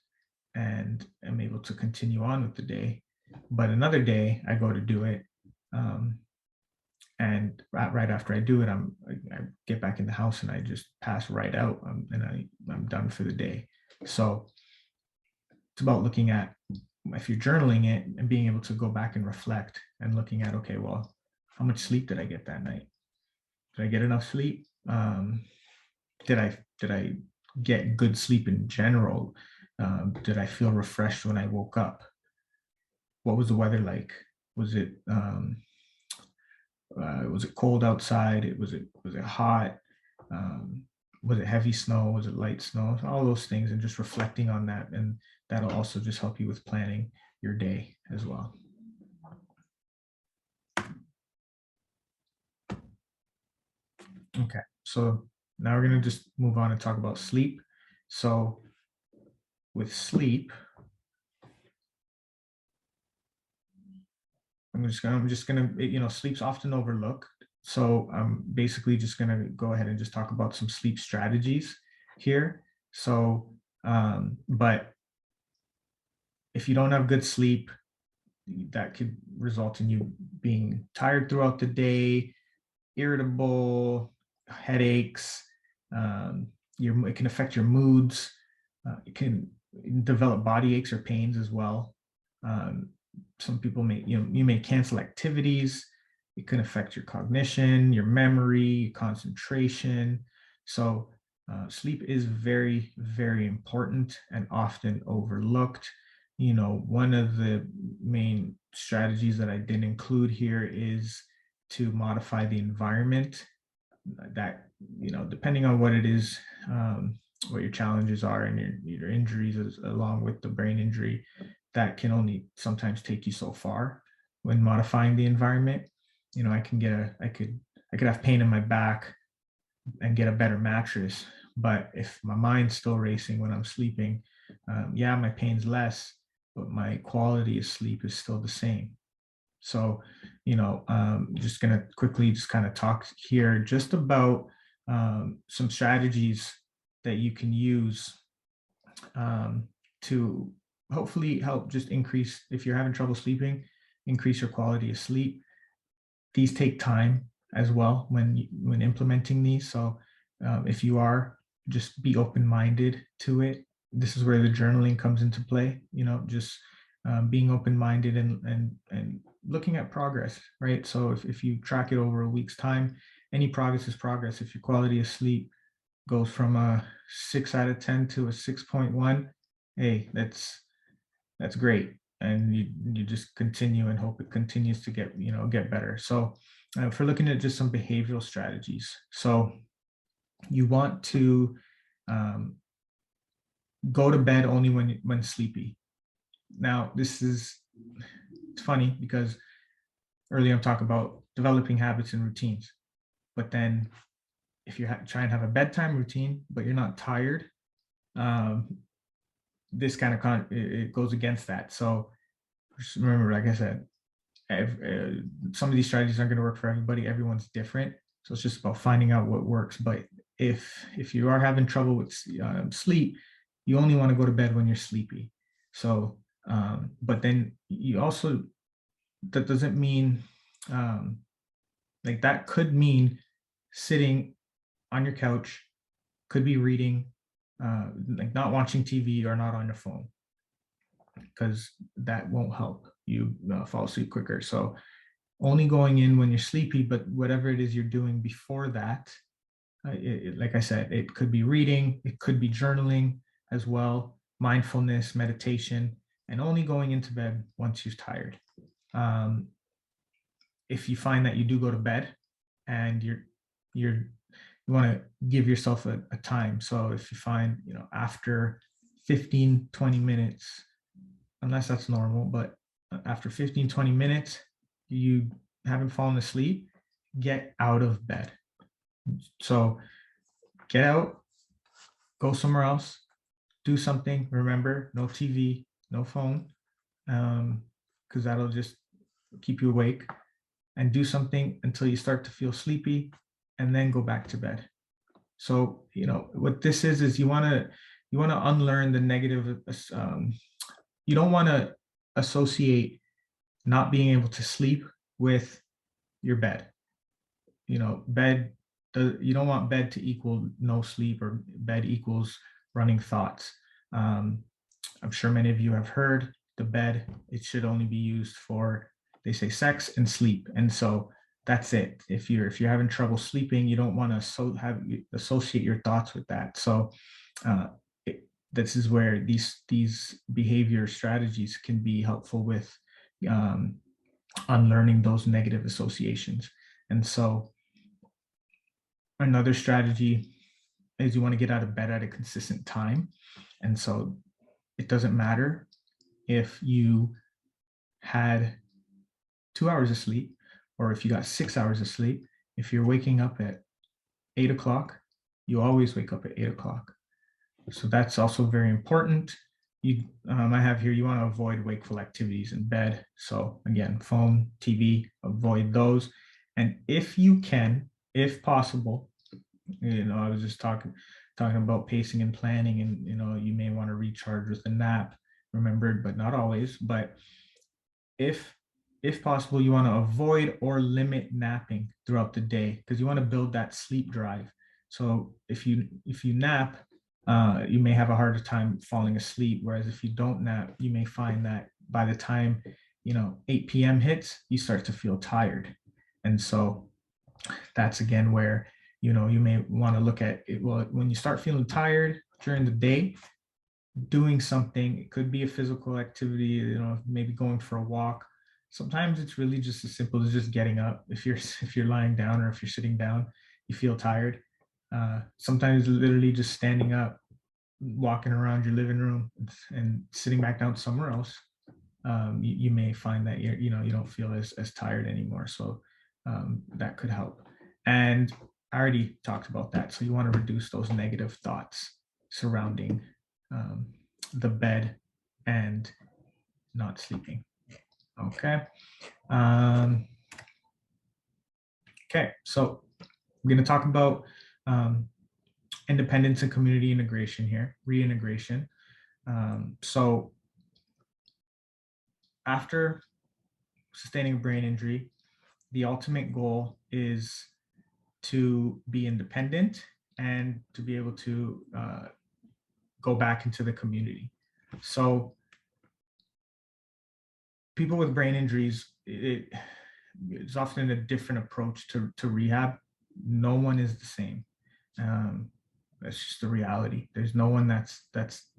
and I'm able to continue on with the day. But another day I go to do it, and right after I do it, I get back in the house and I just pass right out, and I'm done for the day. So it's about looking at, if you're journaling it and being able to go back and reflect and looking at, okay, well, how much sleep did I get that night? Did I get enough sleep? Did I get good sleep in general? Did I feel refreshed when I woke up? What was the weather like? Was it cold outside? Was it hot? Was it heavy snow? Was it light snow? All those things, and just reflecting on that, and that'll also just help you with planning your day as well. Okay, so now we're going to just move on and talk about sleep. So with sleep, I'm just gonna, sleep's often overlooked. So I'm basically just gonna go ahead and just talk about some sleep strategies here. So, but if you don't have good sleep, that could result in you being tired throughout the day, irritable, headaches. It can affect your moods. It can develop body aches or pains as well. Some people you may cancel activities. It can affect your cognition, your memory, concentration. So sleep is very, very important and often overlooked. One of the main strategies that I didn't include here is to modify the environment. That, depending on what it is, what your challenges are and your injuries, along with the brain injury, that can only sometimes take you so far when modifying the environment. I could have pain in my back and get a better mattress, but if my mind's still racing when I'm sleeping, my pain's less, but my quality of sleep is still the same. So, just going to quickly just kind of talk here just about some strategies that you can use to hopefully help just increase, if you're having trouble sleeping, increase your quality of sleep. These take time as well when implementing these. So if you are, just be open-minded to it. This is where the journaling comes into play, just being open-minded and looking at progress, right? So if you track it over a week's time, any progress is progress. If your quality of sleep goes from a 6 out of 10 to a 6.1, hey, that's great. And you just continue and hope it continues to get better. So if we're looking at just some behavioral strategies, so you want to go to bed only when sleepy. Now, it's funny because earlier I'm talking about developing habits and routines, but then if you try and have a bedtime routine, but you're not tired, this kind of it goes against that. So just remember, like I said, some of these strategies aren't going to work for everybody. Everyone's different. So it's just about finding out what works. But if you are having trouble with sleep, you only want to go to bed when you're sleepy. So, but then you also, that doesn't mean, like that could mean sitting on your couch, could be reading, like not watching TV or not on your phone, because that won't help you fall asleep quicker. So only going in when you're sleepy, but whatever it is you're doing before that, like I said, it could be reading, it could be journaling as well, mindfulness, meditation, and only going into bed once you're tired. If you find that you do go to bed and you want to give yourself a time. So if you find, after 15, 20 minutes, unless that's normal, but after 15, 20 minutes, you haven't fallen asleep, get out of bed. So get out, go somewhere else, do something. Remember, no TV, no phone, because that'll just keep you awake. And do something until you start to feel sleepy, and then go back to bed. So, you know, what this is you want to unlearn the negative. You don't want to associate not being able to sleep with your bed. You know, you don't want bed to equal no sleep, or bed equals running thoughts. I'm sure many of you have heard the bed, it should only be used for, they say, sex and sleep. And so that's it. If you're having trouble sleeping, you don't want to associate your thoughts with that. So this is where these behavior strategies can be helpful with unlearning those negative associations. And so another strategy is you want to get out of bed at a consistent time. And so it doesn't matter if you had 2 hours of sleep or if you got 6 hours of sleep. If you're waking up at 8 o'clock, you always wake up at 8 o'clock. So that's also very important. I have here, you want to avoid wakeful activities in bed. So again, phone, TV, avoid those. And if you can, if possible, you know, I was just talking about pacing and planning, and, you know, you may want to recharge with a nap, remembered, but not always. But if possible, you want to avoid or limit napping throughout the day, because you want to build that sleep drive. So if you nap, you may have a harder time falling asleep. Whereas if you don't nap, you may find that by the time, you know, 8 p.m. hits, you start to feel tired. And so that's again where, you know, you may want to look at it. Well, when you start feeling tired during the day, doing something, it could be a physical activity, you know, maybe going for a walk. Sometimes it's really just as simple as just getting up. If you're lying down or if you're sitting down, you feel tired. Sometimes literally just standing up, walking around your living room and sitting back down somewhere else, you may find that you don't feel as tired anymore. So that could help. And I already talked about that. So you want to reduce those negative thoughts surrounding the bed and not sleeping. Okay. Okay, so we're going to talk about independence and community integration here, reintegration. So after sustaining a brain injury, the ultimate goal is to be independent and to be able to go back into the community. So people with brain injuries, it's often a different approach to rehab. No one is the same. That's just the reality. There's no one that's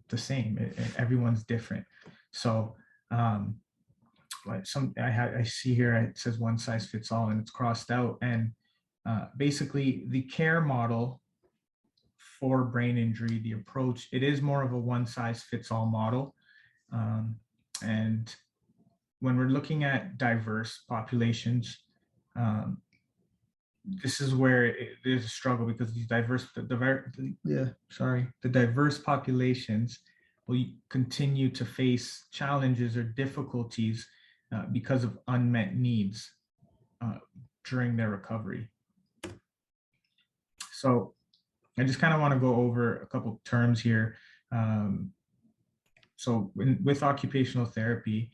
the same. Everyone's different. So like I see here, it says one size fits all, and it's crossed out. And basically the care model for brain injury, the approach, it is more of a one size fits all model. And when we're looking at diverse populations, this is where there's a struggle, because these the diverse populations will continue to face challenges or difficulties because of unmet needs during their recovery. So I just kind of want to go over a couple of terms here. So with occupational therapy,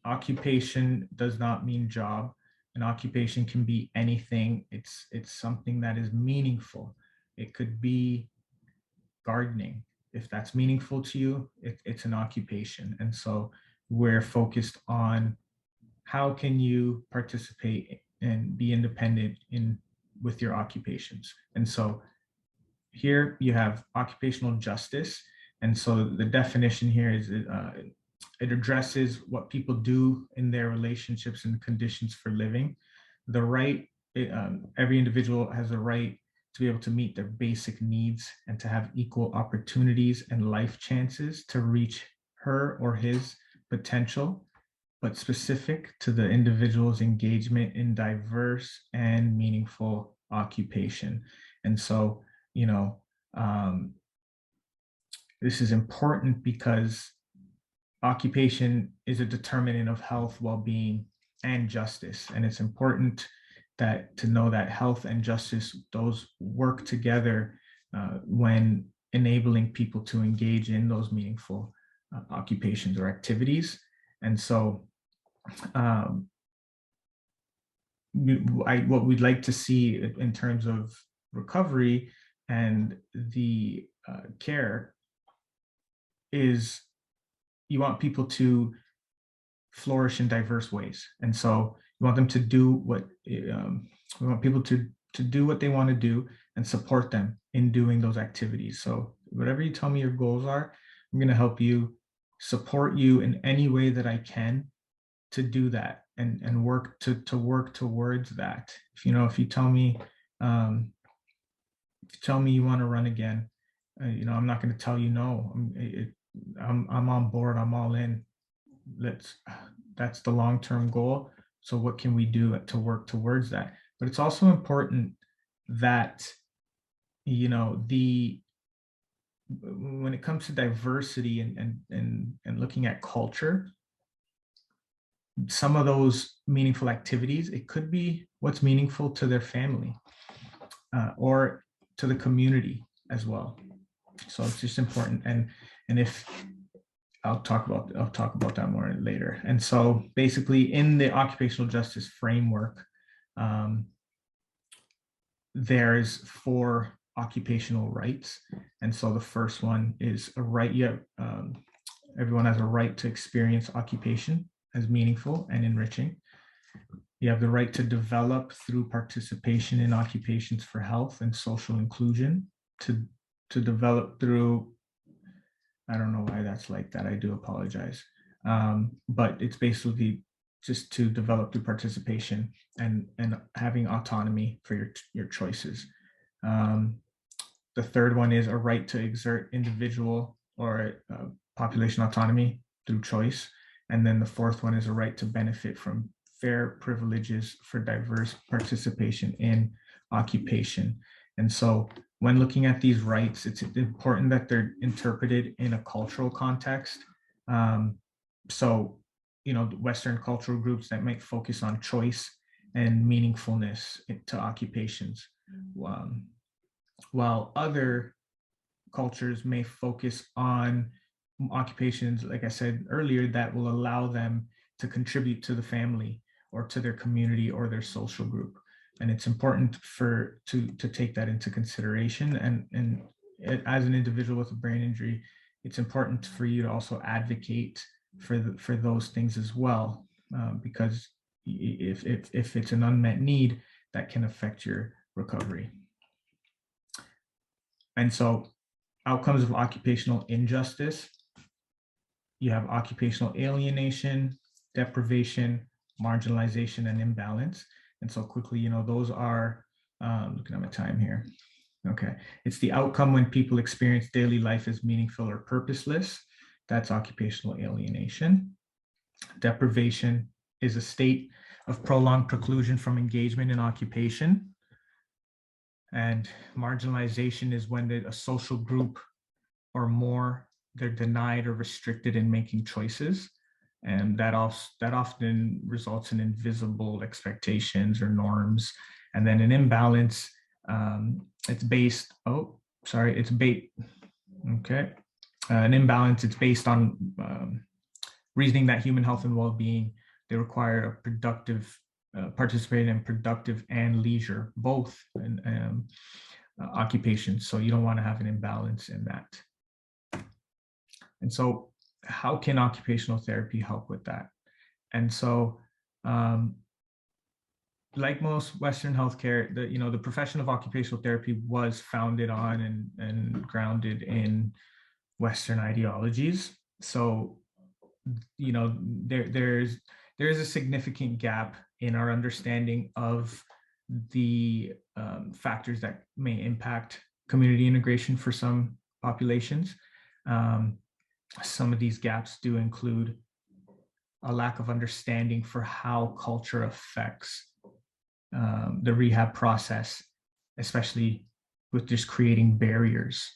occupation does not mean job. An occupation can be anything. It's something that is meaningful. It could be gardening. If that's meaningful to you, it's an occupation. And so we're focused on how can you participate and be independent with your occupations. And so here you have occupational justice. And so the definition here is it addresses what people do in their relationships and conditions for living. The right, every individual has a right to be able to meet their basic needs and to have equal opportunities and life chances to reach her or his potential, but specific to the individual's engagement in diverse and meaningful occupation. And so, you know, This is important because occupation is a determinant of health, well-being, and justice. And it's important to know that health and justice, those work together when enabling people to engage in those meaningful occupations or activities. And so what we'd like to see in terms of recovery and the care is you want people to flourish in diverse ways. And so you want them to do what we want people to do what they want to do and support them in doing those activities. So whatever you tell me your goals are, I'm going to help you, support you in any way that I can to do that and work to work towards that. If you tell me you want to run again, I'm not going to tell you no. I'm on board. I'm all in. That's the long-term goal. So what can we do to work towards that? But it's also important that when it comes to diversity and looking at culture, some of those meaningful activities, it could be what's meaningful to their family or to the community as well. So it's just important. And if I'll talk about that more later. And so basically in the occupational justice framework, there's 4 occupational rights. And so the first one is a right. Everyone has a right to experience occupation as meaningful and enriching. You have the right to develop through participation in occupations for health and social inclusion, to develop through, I don't know why that's like that, I do apologize. But it's basically just to develop through participation and having autonomy for your choices. The third one is a right to exert individual or population autonomy through choice. And then the fourth one is a right to benefit from fair privileges for diverse participation in occupation. And so when looking at these rights, it's important that they're interpreted in a cultural context. So, Western cultural groups that might focus on choice and meaningfulness to occupations, while other cultures may focus on occupations, like I said earlier, that will allow them to contribute to the family or to their community or their social group. And it's important to take that into consideration. And as an individual with a brain injury, it's important for you to also advocate for those things as well, because if it's an unmet need, that can affect your recovery. And so outcomes of occupational injustice, you have occupational alienation, deprivation, marginalization, and imbalance. And so quickly, those are, looking at my time here. Okay, it's the outcome when people experience daily life as meaningful or purposeless. That's occupational alienation. Deprivation is a state of prolonged preclusion from engagement in occupation. And marginalization is when a social group or more, they're denied or restricted in making choices. And that often results in invisible expectations or norms. And then an imbalance, it's based on reasoning that human health and well-being, they require a productive, participating in productive and leisure, both in occupations. So you don't want to have an imbalance in that. And so how can occupational therapy help with that? And so, like most Western healthcare, the profession of occupational therapy was founded on and grounded in Western ideologies. So, there is a significant gap in our understanding of the factors that may impact community integration for some populations. Some of these gaps do include a lack of understanding for how culture affects the rehab process, especially with just creating barriers.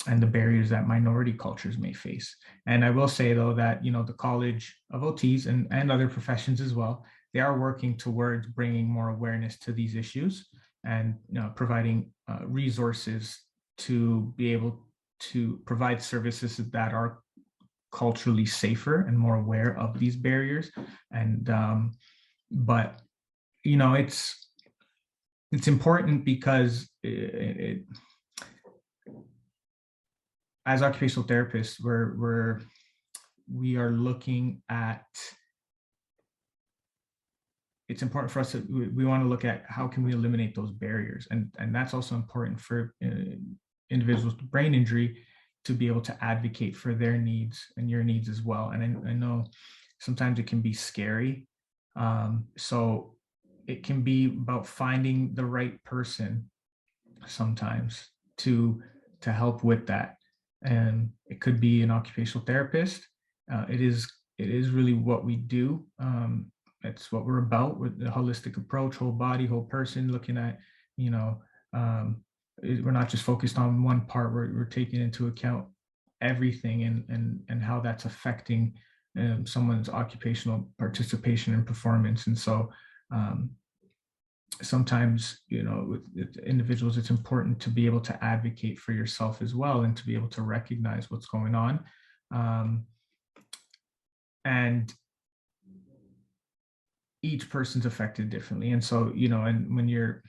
and the barriers that minority cultures may face. And I will say, though, that, you know, the College of OTs and other professions as well, they are working towards bringing more awareness to these issues and, you know, providing resources to be able to provide services that are culturally safer and more aware of these barriers. And but you know, it's important because as occupational therapists, we are looking at, it's important for us to, we want to look at how can we eliminate those barriers, and that's also important for individuals with brain injury to be able to advocate for their needs and your needs as well. And I know sometimes it can be scary, so it can be about finding the right person sometimes to help with that. And it could be an occupational therapist. It is really what we do. It's what we're about, with the holistic approach, whole body, whole person, looking at, you know, we're not just focused on one part. We're taking into account everything and how that's affecting someone's occupational participation and performance. And so sometimes, you know, with individuals, it's important to be able to advocate for yourself as well, and to be able to recognize what's going on. And each person's affected differently. And so, you know, and when you're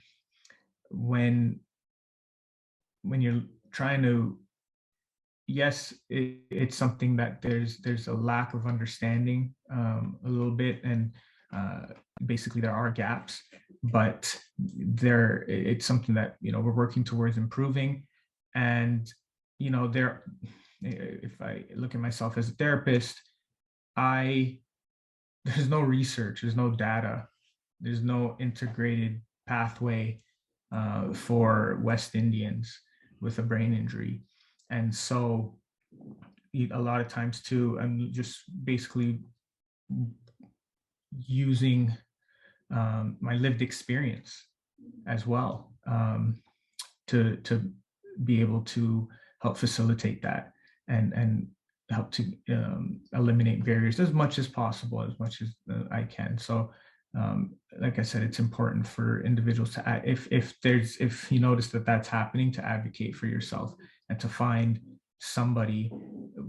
trying to, yes, it's something that there's a lack of understanding a little bit, and basically there are gaps, but it's something that, you know, we're working towards improving. And, you know, if I look at myself as a therapist, there's no research, there's no data, there's no integrated pathway for West Indians with a brain injury. And so a lot of times too, I'm just basically using my lived experience as well, to be able to help facilitate that and help to eliminate barriers as much as possible, as much as I can. So like I said, it's important for individuals to, if you notice that that's happening, to advocate for yourself and to find somebody.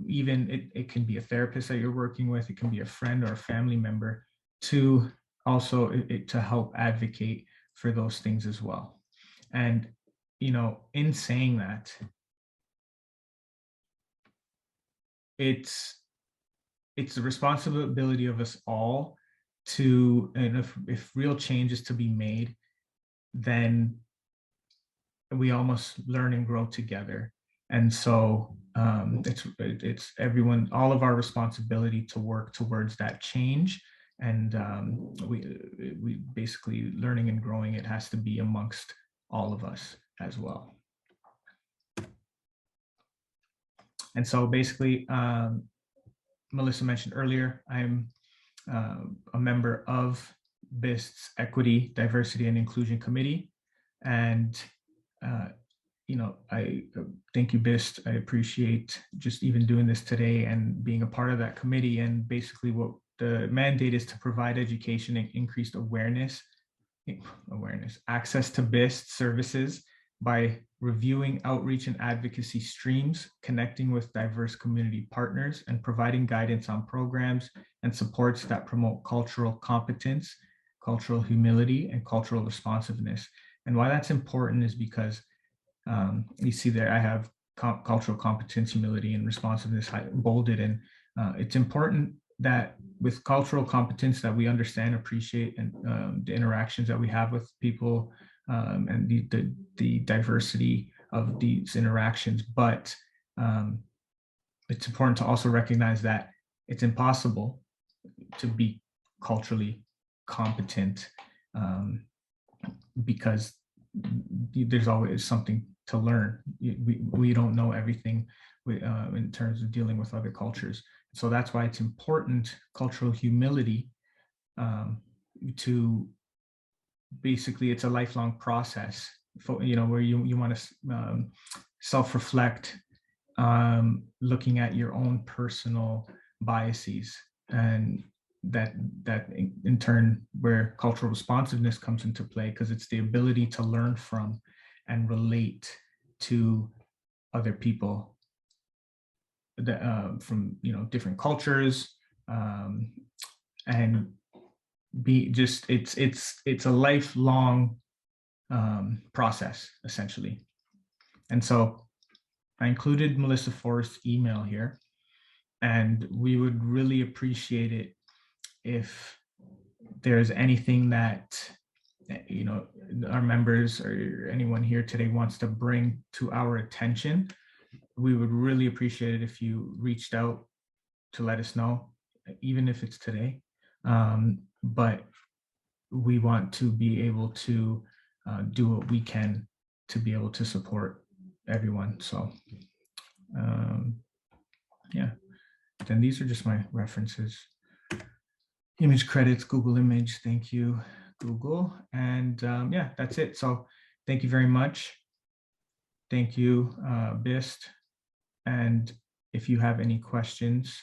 Even it can be a therapist that you're working with, it can be a friend or a family member, to also to help advocate for those things as well. And, you know, in saying that, it's the responsibility of us all to, and if real change is to be made, then we almost learn and grow together. And so it's everyone, all of our responsibility to work towards that change. And we basically, learning and growing, it has to be amongst all of us as well. And so basically, Melissa mentioned earlier, I'm a member of BIST's Equity, Diversity, and Inclusion Committee. And, you know, I thank you, BIST. I appreciate just even doing this today and being a part of that committee. And basically what the mandate is to provide education and increased awareness, access to BIST services by reviewing outreach and advocacy streams, connecting with diverse community partners, and providing guidance on programs and supports that promote cultural competence, cultural humility, and cultural responsiveness. And why that's important is because you see there, I have cultural competence, humility, and responsiveness bolded. And it's important that with cultural competence that we understand, appreciate, and the interactions that we have with people, and the diversity of these interactions. But it's important to also recognize that it's impossible to be culturally competent, because there's always something to learn. We don't know everything in terms of dealing with other cultures. So that's why it's important, cultural humility, to basically, it's a lifelong process, you know, where you want to self-reflect looking at your own personal biases, and that in turn where cultural responsiveness comes into play, because it's the ability to learn from and relate to other people that, from different cultures, and be just it's a lifelong process essentially. And so I included Melissa Forrest's email here, and we would really appreciate it if there's anything that our members or anyone here today wants to bring to our attention. We would really appreciate it if you reached out to let us know, even if it's today. But we want to be able to do what we can to be able to support everyone. So yeah, then these are just my references. Image credits, Google Image, thank you, Google. And yeah, that's it. So thank you very much. Thank you, BIST. And if you have any questions,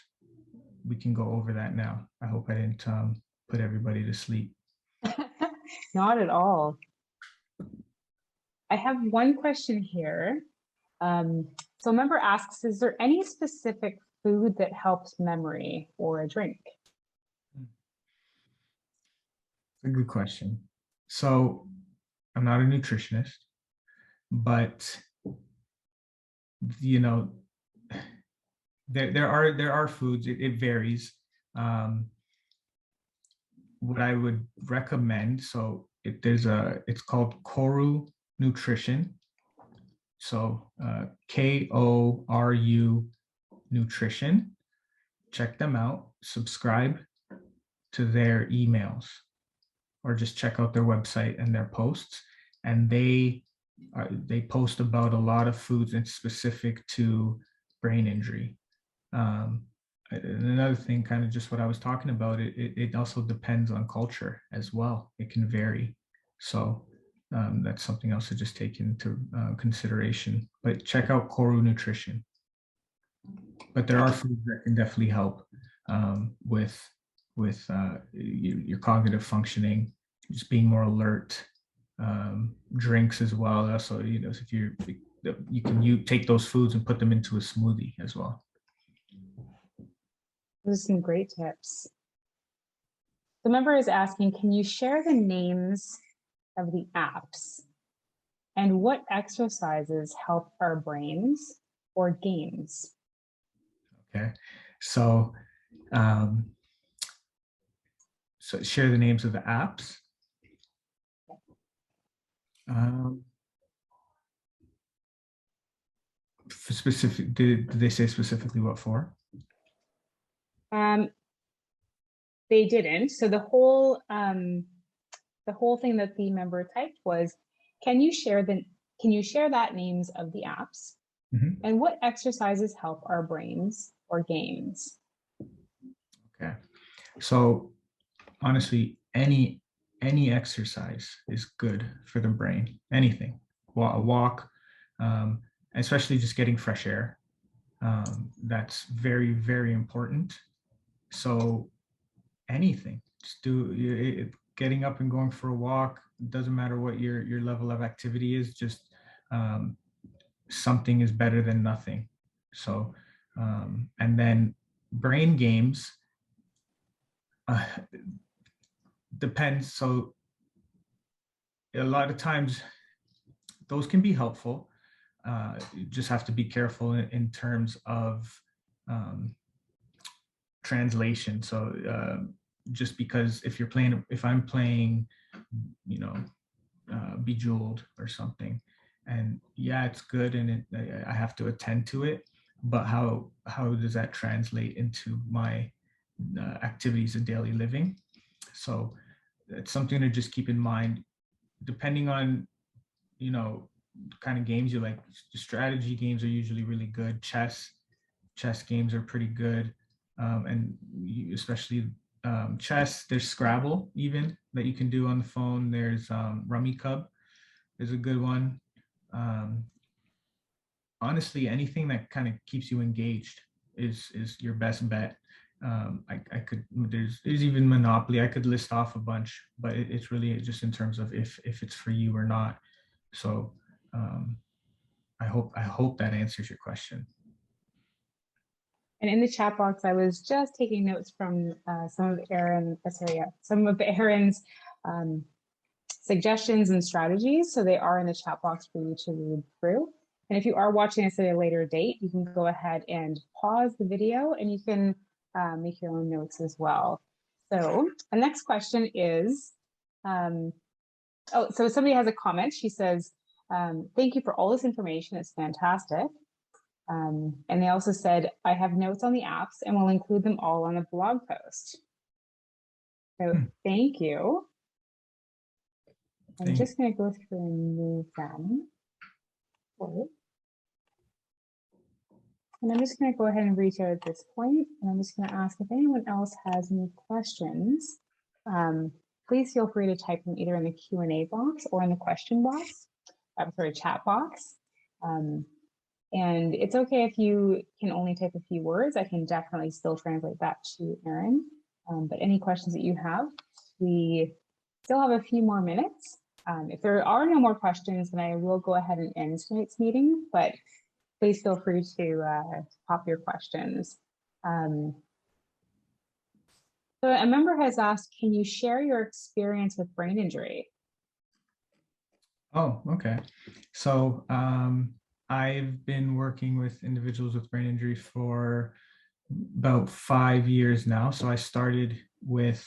we can go over that now. I hope I didn't put everybody to sleep. Not at all. I have one question here. So a member asks, is there any specific food that helps memory or a drink? A good question. So I'm not a nutritionist, but there are foods. It varies. What I would recommend, so it's called Koru Nutrition. So KORU Nutrition. Check them out. Subscribe to their emails, or just check out their website and their posts. And they post about a lot of foods and specific to brain injury. Another thing, kind of just what I was talking about, it also depends on culture as well. It can vary. So that's something else to just take into consideration. But check out Koru Nutrition. But there are foods that can definitely help with your cognitive functioning, just being more alert. Drinks as well. So if you can take those foods and put them into a smoothie as well. Those are some great tips. The member is asking, can you share the names of the apps and what exercises help our brains or games? Okay, so so share the names of the apps. For specific, did they say specifically what for? They didn't. So the whole thing that the member typed was, can you share that names of the apps and what exercises help our brains or games? Okay, so honestly, any exercise is good for the brain. Anything, a walk, especially just getting fresh air. That's very, very important. So anything, just do it. Getting up and going for a walk, doesn't matter what your level of activity is, just something is better than nothing. So and then brain games depends. So a lot of times those can be helpful. You just have to be careful in terms of translation. So just because if I'm playing, Bejeweled or something, and yeah, it's good, and I have to attend to it, but how does that translate into my activities of daily living? So it's something to just keep in mind, depending on kind of games you like. Strategy games are usually really good. Chess games are pretty good, and especially chess. There's Scrabble even that you can do on the phone. There's Rummy Cub is a good one. honestly, anything that kind of keeps you engaged is your best bet. I could, there's even Monopoly. I could list off a bunch, but it's really just in terms of if it's for you or not. So I hope that answers your question. And in the chat box, I was just taking notes from some of Aaron's suggestions and strategies. So they are in the chat box for you to read through. And if you are watching this at a later date, you can go ahead and pause the video and you can make your own notes as well. So the next question is, so somebody has a comment. She says, thank you for all this information. It's fantastic. And they also said, I have notes on the apps and will include them all on a blog post. So thank you. I'm just going to go through and move them. And I'm just going to go ahead and reach out at this point, and I'm just going to ask if anyone else has any questions. Please feel free to type them either in the Q&A box or in the question box, chat box. And it's okay if you can only type a few words. I can definitely still translate that to Erin. But any questions that you have, we still have a few more minutes. If there are no more questions, then I will go ahead and end tonight's meeting, but please feel free to pop your questions. So a member has asked, can you share your experience with brain injury? Oh, okay. So I've been working with individuals with brain injury for about 5 years now. So I started with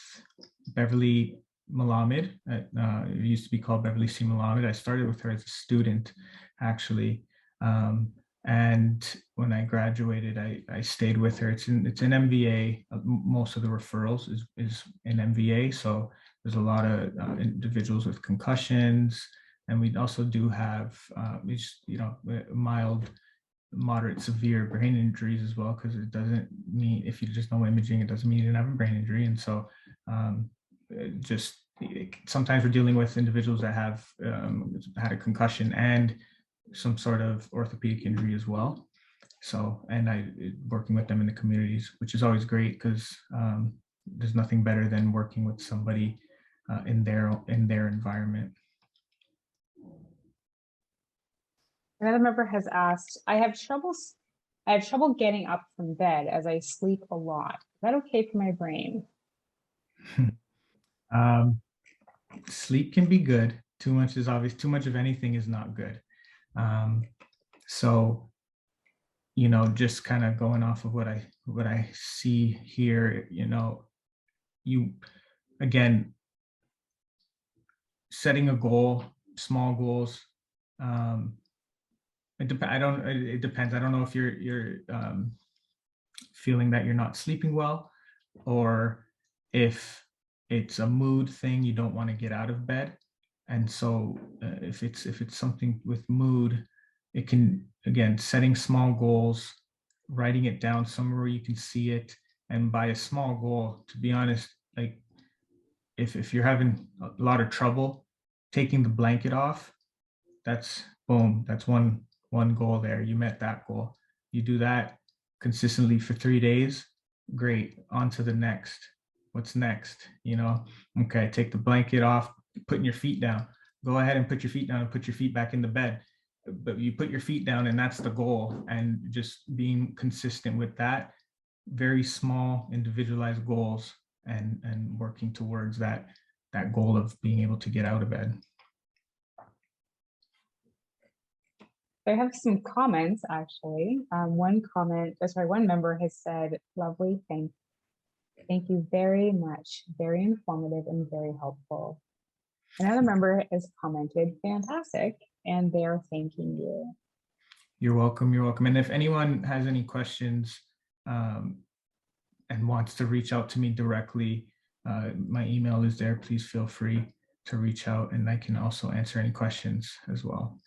Beverly Melamed. It used to be called Beverly C. Melamed. I started with her as a student, actually. And when I graduated, I stayed with her. It's an MVA. Most of the referrals is in MVA. So there's a lot of individuals with concussions, and we also do have mild, moderate, severe brain injuries as well, because it doesn't mean, if you just know imaging, it doesn't mean you didn't have a brain injury. And so sometimes we're dealing with individuals that have had a concussion and some sort of orthopedic injury as well. So, and I working with them in the communities, which is always great, because there's nothing better than working with somebody in their environment. Another member has asked, I have trouble getting up from bed as I sleep a lot. Is that okay for my brain? Sleep can be good. Too much is obvious. Too much of anything is not good. So, just kind of going off of what I see here, you, again, setting a goal, small goals. It depends. I don't know if you're feeling that you're not sleeping well, or if it's a mood thing, you don't want to get out of bed. And so if it's something with mood, it can, again, setting small goals, writing it down somewhere where you can see it. And by a small goal, to be honest, like if you're having a lot of trouble taking the blanket off, that's boom, that's one goal there. You met that goal. You do that consistently for 3 days, great, on to the next. What's next? Okay, take the blanket off, putting your feet down. Go ahead and put your feet down and put your feet back in the bed. But you put your feet down, and that's the goal. And just being consistent with that, very small individualized goals, and working towards that goal of being able to get out of bed. I have some comments, actually. One member has said, lovely, thank you very much. Very informative and very helpful. Another member has commented, fantastic, and they're thanking you. You're welcome. You're welcome. And if anyone has any questions and wants to reach out to me directly, my email is there. Please feel free to reach out, and I can also answer any questions as well.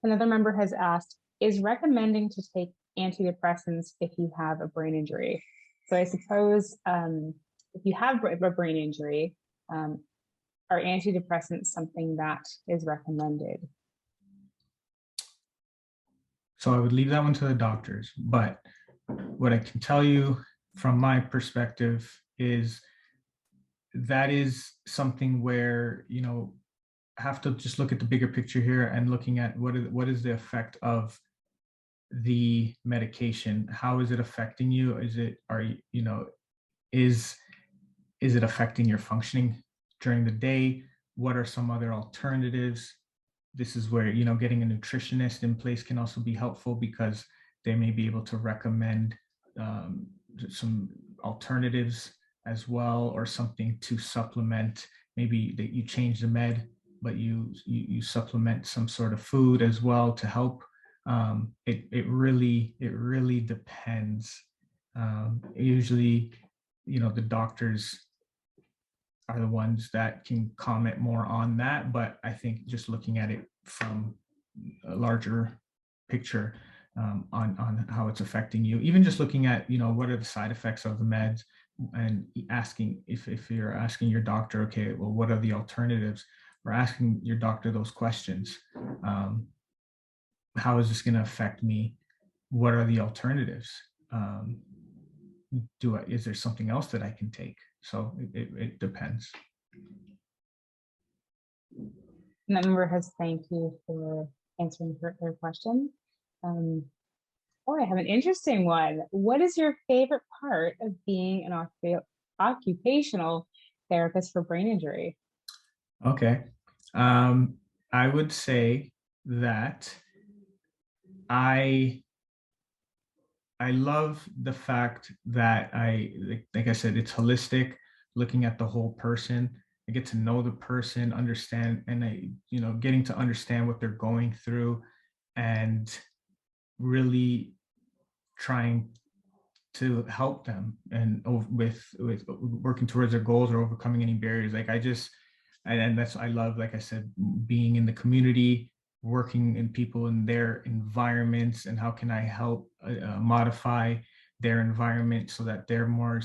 Another member has asked, is recommending to take antidepressants if you have a brain injury? So I suppose if you have a brain injury, are antidepressants something that is recommended? So I would leave that one to the doctors. But what I can tell you from my perspective is that is something where, have to just look at the bigger picture here and looking at what is the effect of the medication. How is it affecting you? Is it affecting your functioning during the day? What are some other alternatives? This is where, getting a nutritionist in place can also be helpful, because they may be able to recommend some alternatives as well, or something to supplement. Maybe that you change the med, but you supplement some sort of food as well to help. It really depends. Usually, the doctors are the ones that can comment more on that, but I think just looking at it from a larger picture, on how it's affecting you, even just looking at, what are the side effects of the meds, and asking, if you're asking your doctor, okay, well, what are the alternatives, or asking your doctor those questions. How is this going to affect me? What are the alternatives? Is there something else that I can take? So it depends. And that member has thanked you for answering her question. I have an interesting one. What is your favorite part of being an occupational therapist for brain injury? Okay. I would say that I love the fact that like I said, it's holistic, looking at the whole person. I get to know the person, understand, and getting to understand what they're going through, and really trying to help them, and with working towards their goals, or overcoming any barriers. And that's, I love, like I said, being in the community, working in people in their environments, and how can I help modify their environment so that they're more,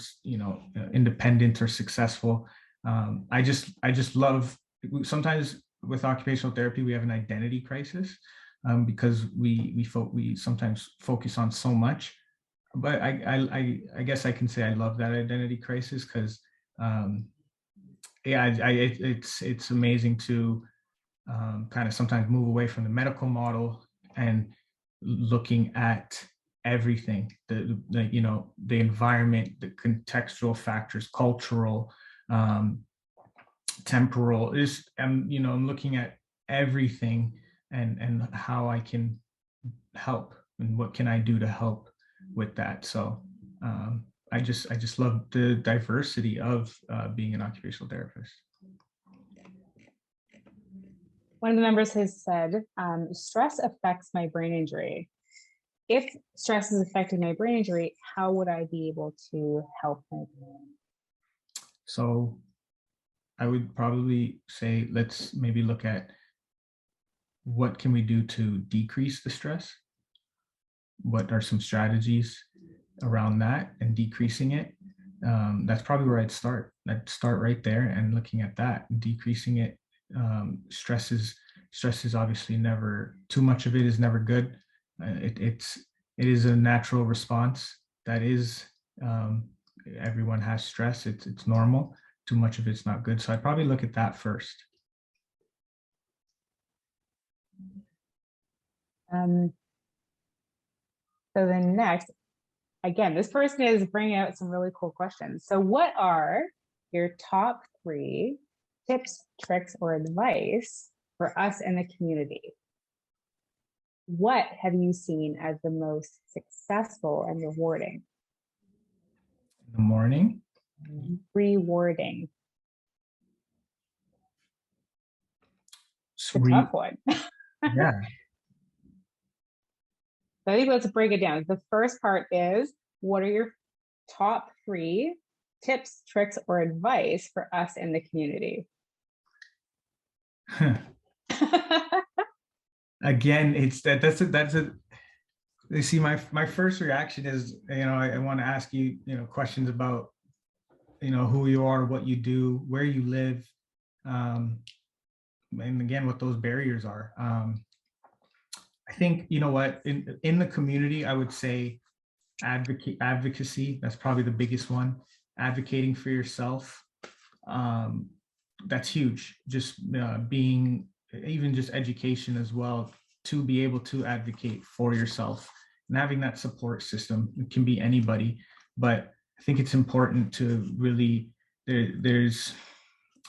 independent or successful. I just love, sometimes with occupational therapy, we have an identity crisis, because we sometimes focus on so much. But I guess I can say I love that identity crisis, because it's amazing to kind of sometimes move away from the medical model, and looking at everything, the environment, the contextual factors, cultural, temporal, I'm looking at everything, and how I can help, and what can I do to help with that. So I just love the diversity of being an occupational therapist. One of the members has said, stress affects my brain injury. If stress is affecting my brain injury, how would I be able to help my brain? So I would probably say, let's maybe look at what can we do to decrease the stress? What are some strategies around that and decreasing it? That's probably where I'd start. I'd start right there and looking at that and decreasing it. Stress is obviously never, too much of it is never good. It is a natural response. That is, everyone has stress. It's normal. Too much of it's not good. So I'd probably look at that first. So then next, again, this person is bringing out some really cool questions. So what are your top 3 tips, tricks, or advice for us in the community? What have you seen as the most successful and rewarding? In the morning? Rewarding. It's a tough one. Yeah. So I think let's break it down. The first part is, what are your top 3 tips, tricks, or advice for us in the community? Again, it's that's a you see, my first reaction is, I want to ask you, questions about, who you are, what you do, where you live, and again, what those barriers are. I think, you know what, in the community, I would say advocacy, that's probably the biggest one. Advocating for yourself, that's huge. Just being, even just education as well, to be able to advocate for yourself and having that support system. It can be anybody, but I think it's important to really, there's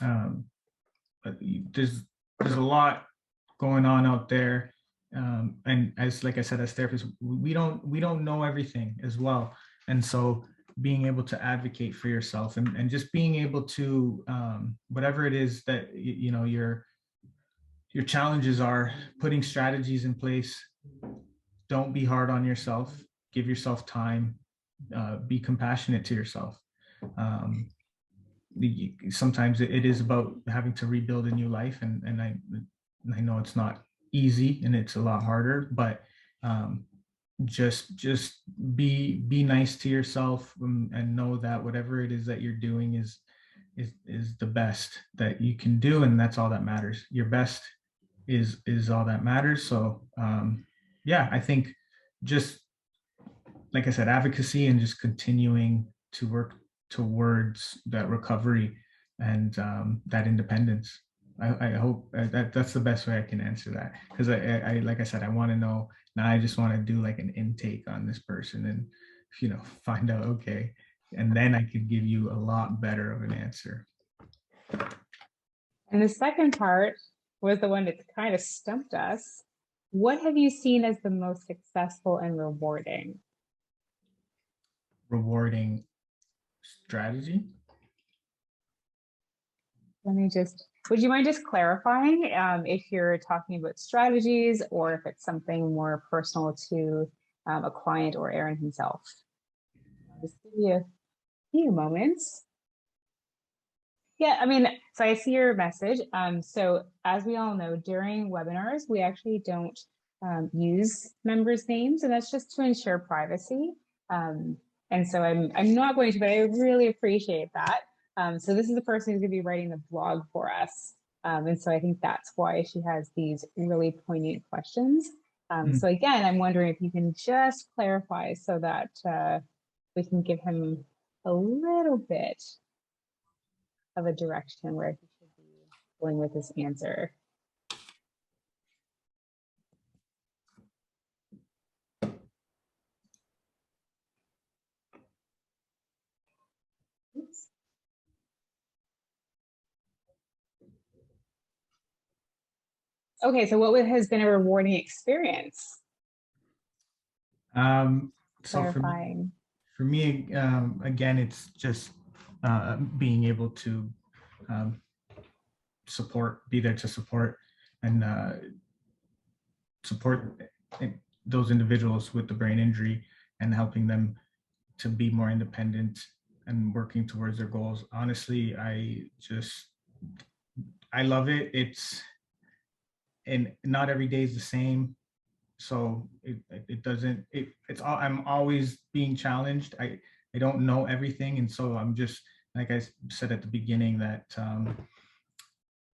a lot going on out there, and as like I said, as therapists, we don't know everything as well, and so being able to advocate for yourself, and just being able to, whatever it is that you know your challenges are, putting strategies in place. Don't be hard on yourself. Give yourself time. Be compassionate to yourself. Sometimes it is about having to rebuild a new life, and I know it's not easy and it's a lot harder, but just be nice to yourself, and know that whatever it is that you're doing is the best that you can do, and that's all that matters. Your best is all that matters. So yeah, I think just like I said, advocacy, and just continuing to work towards that recovery and that independence. I hope that's the best way I can answer that, because I like I said, I want to know. Now I just want to do like an intake on this person and, you know, find out, okay, and then I could give you a lot better of an answer. And the second part was the one that kind of stumped us. What have you seen as the most successful and rewarding? Rewarding strategy? Would you mind just clarifying if you're talking about strategies or if it's something more personal to a client or Aaron himself? I'll just give you a few moments. Yeah, I mean, so I see your message. So as we all know, during webinars, we actually don't use members' names, and that's just to ensure privacy. And so I'm not going to, but I really appreciate that. So this is the person who's going to be writing the blog for us. And so I think that's why she has these really poignant questions. So again, I'm wondering if you can just clarify so that we can give him a little bit of a direction where he should be going with this answer. Oops. Okay, so what has been a rewarding experience? So Clarifying. for me, again, it's just being able to be there to support and support those individuals with the brain injury, and helping them to be more independent and working towards their goals. Honestly, I love it. And not every day is the same. So I'm always being challenged. I don't know everything. And so I'm just, like I said at the beginning, that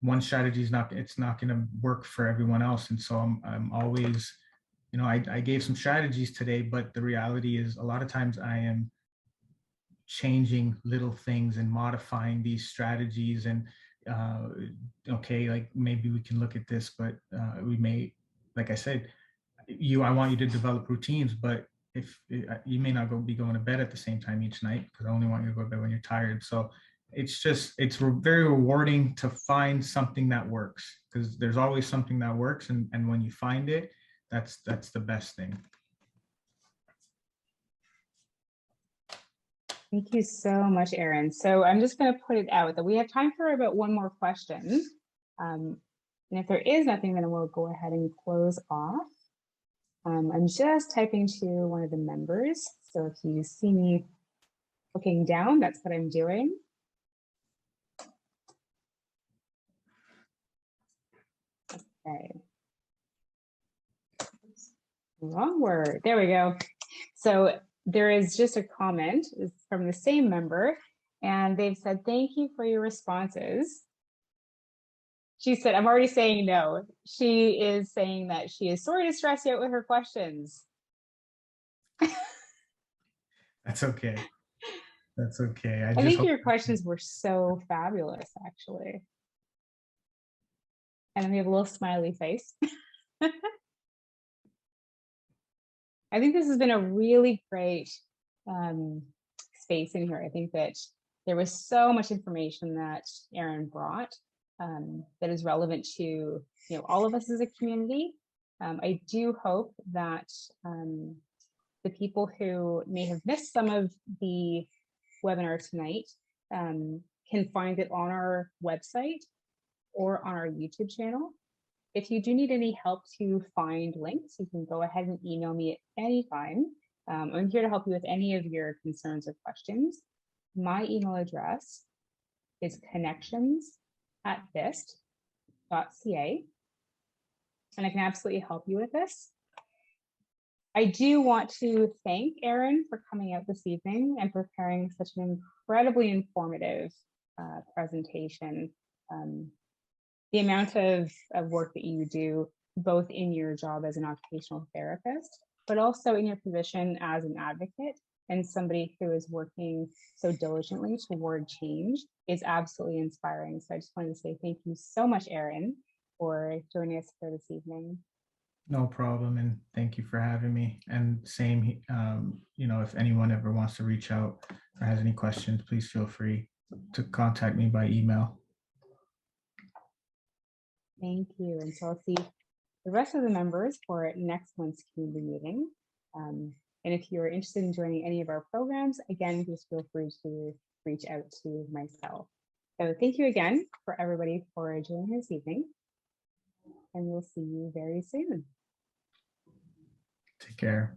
one strategy is not going to work for everyone else. And so I'm always, you know, I gave some strategies today, but the reality is a lot of times I am changing little things and modifying these strategies, and okay, like maybe we can look at this, but we may, like I said, I want you to develop routines, but if you may not be going to bed at the same time each night, because I only want you to go to bed when you're tired. So it's very rewarding to find something that works, because there's always something that works, and when you find it, that's the best thing. Thank you so much, Aaron. So I'm just going to put it out that we have time for about one more question. And if there is nothing, then we'll go ahead and close off. I'm just typing to one of the members. So if you see me looking down, that's what I'm doing. Okay. Oops. Wrong word. There we go. So there is just a comment from the same member, and they've said, thank you for your responses. She said, I'm already saying no. She is saying that she is sorry to stress you out with her questions. That's okay. That's okay. I think your questions were so fabulous, actually. And then we have a little smiley face. I think this has been a really great space in here. I think that there was so much information that Erin brought that is relevant to all of us as a community. I do hope that the people who may have missed some of the webinar tonight can find it on our website or on our YouTube channel. If you do need any help to find links, you can go ahead and email me at any time. I'm here to help you with any of your concerns or questions. My email address is connections@bist.ca, and I can absolutely help you with this. I do want to thank Erin for coming out this evening and preparing such an incredibly informative presentation. The amount of work that you do, both in your job as an occupational therapist, but also in your position as an advocate and somebody who is working so diligently toward change, is absolutely inspiring. So I just wanted to say thank you so much, Erin, for joining us here this evening. No problem, and thank you for having me. And same, if anyone ever wants to reach out or has any questions, please feel free to contact me by email. Thank you. And so I'll see the rest of the members for next month's community meeting. And if you're interested in joining any of our programs, again, just feel free to reach out to myself. So thank you again for everybody for joining this evening. And we'll see you very soon. Take care.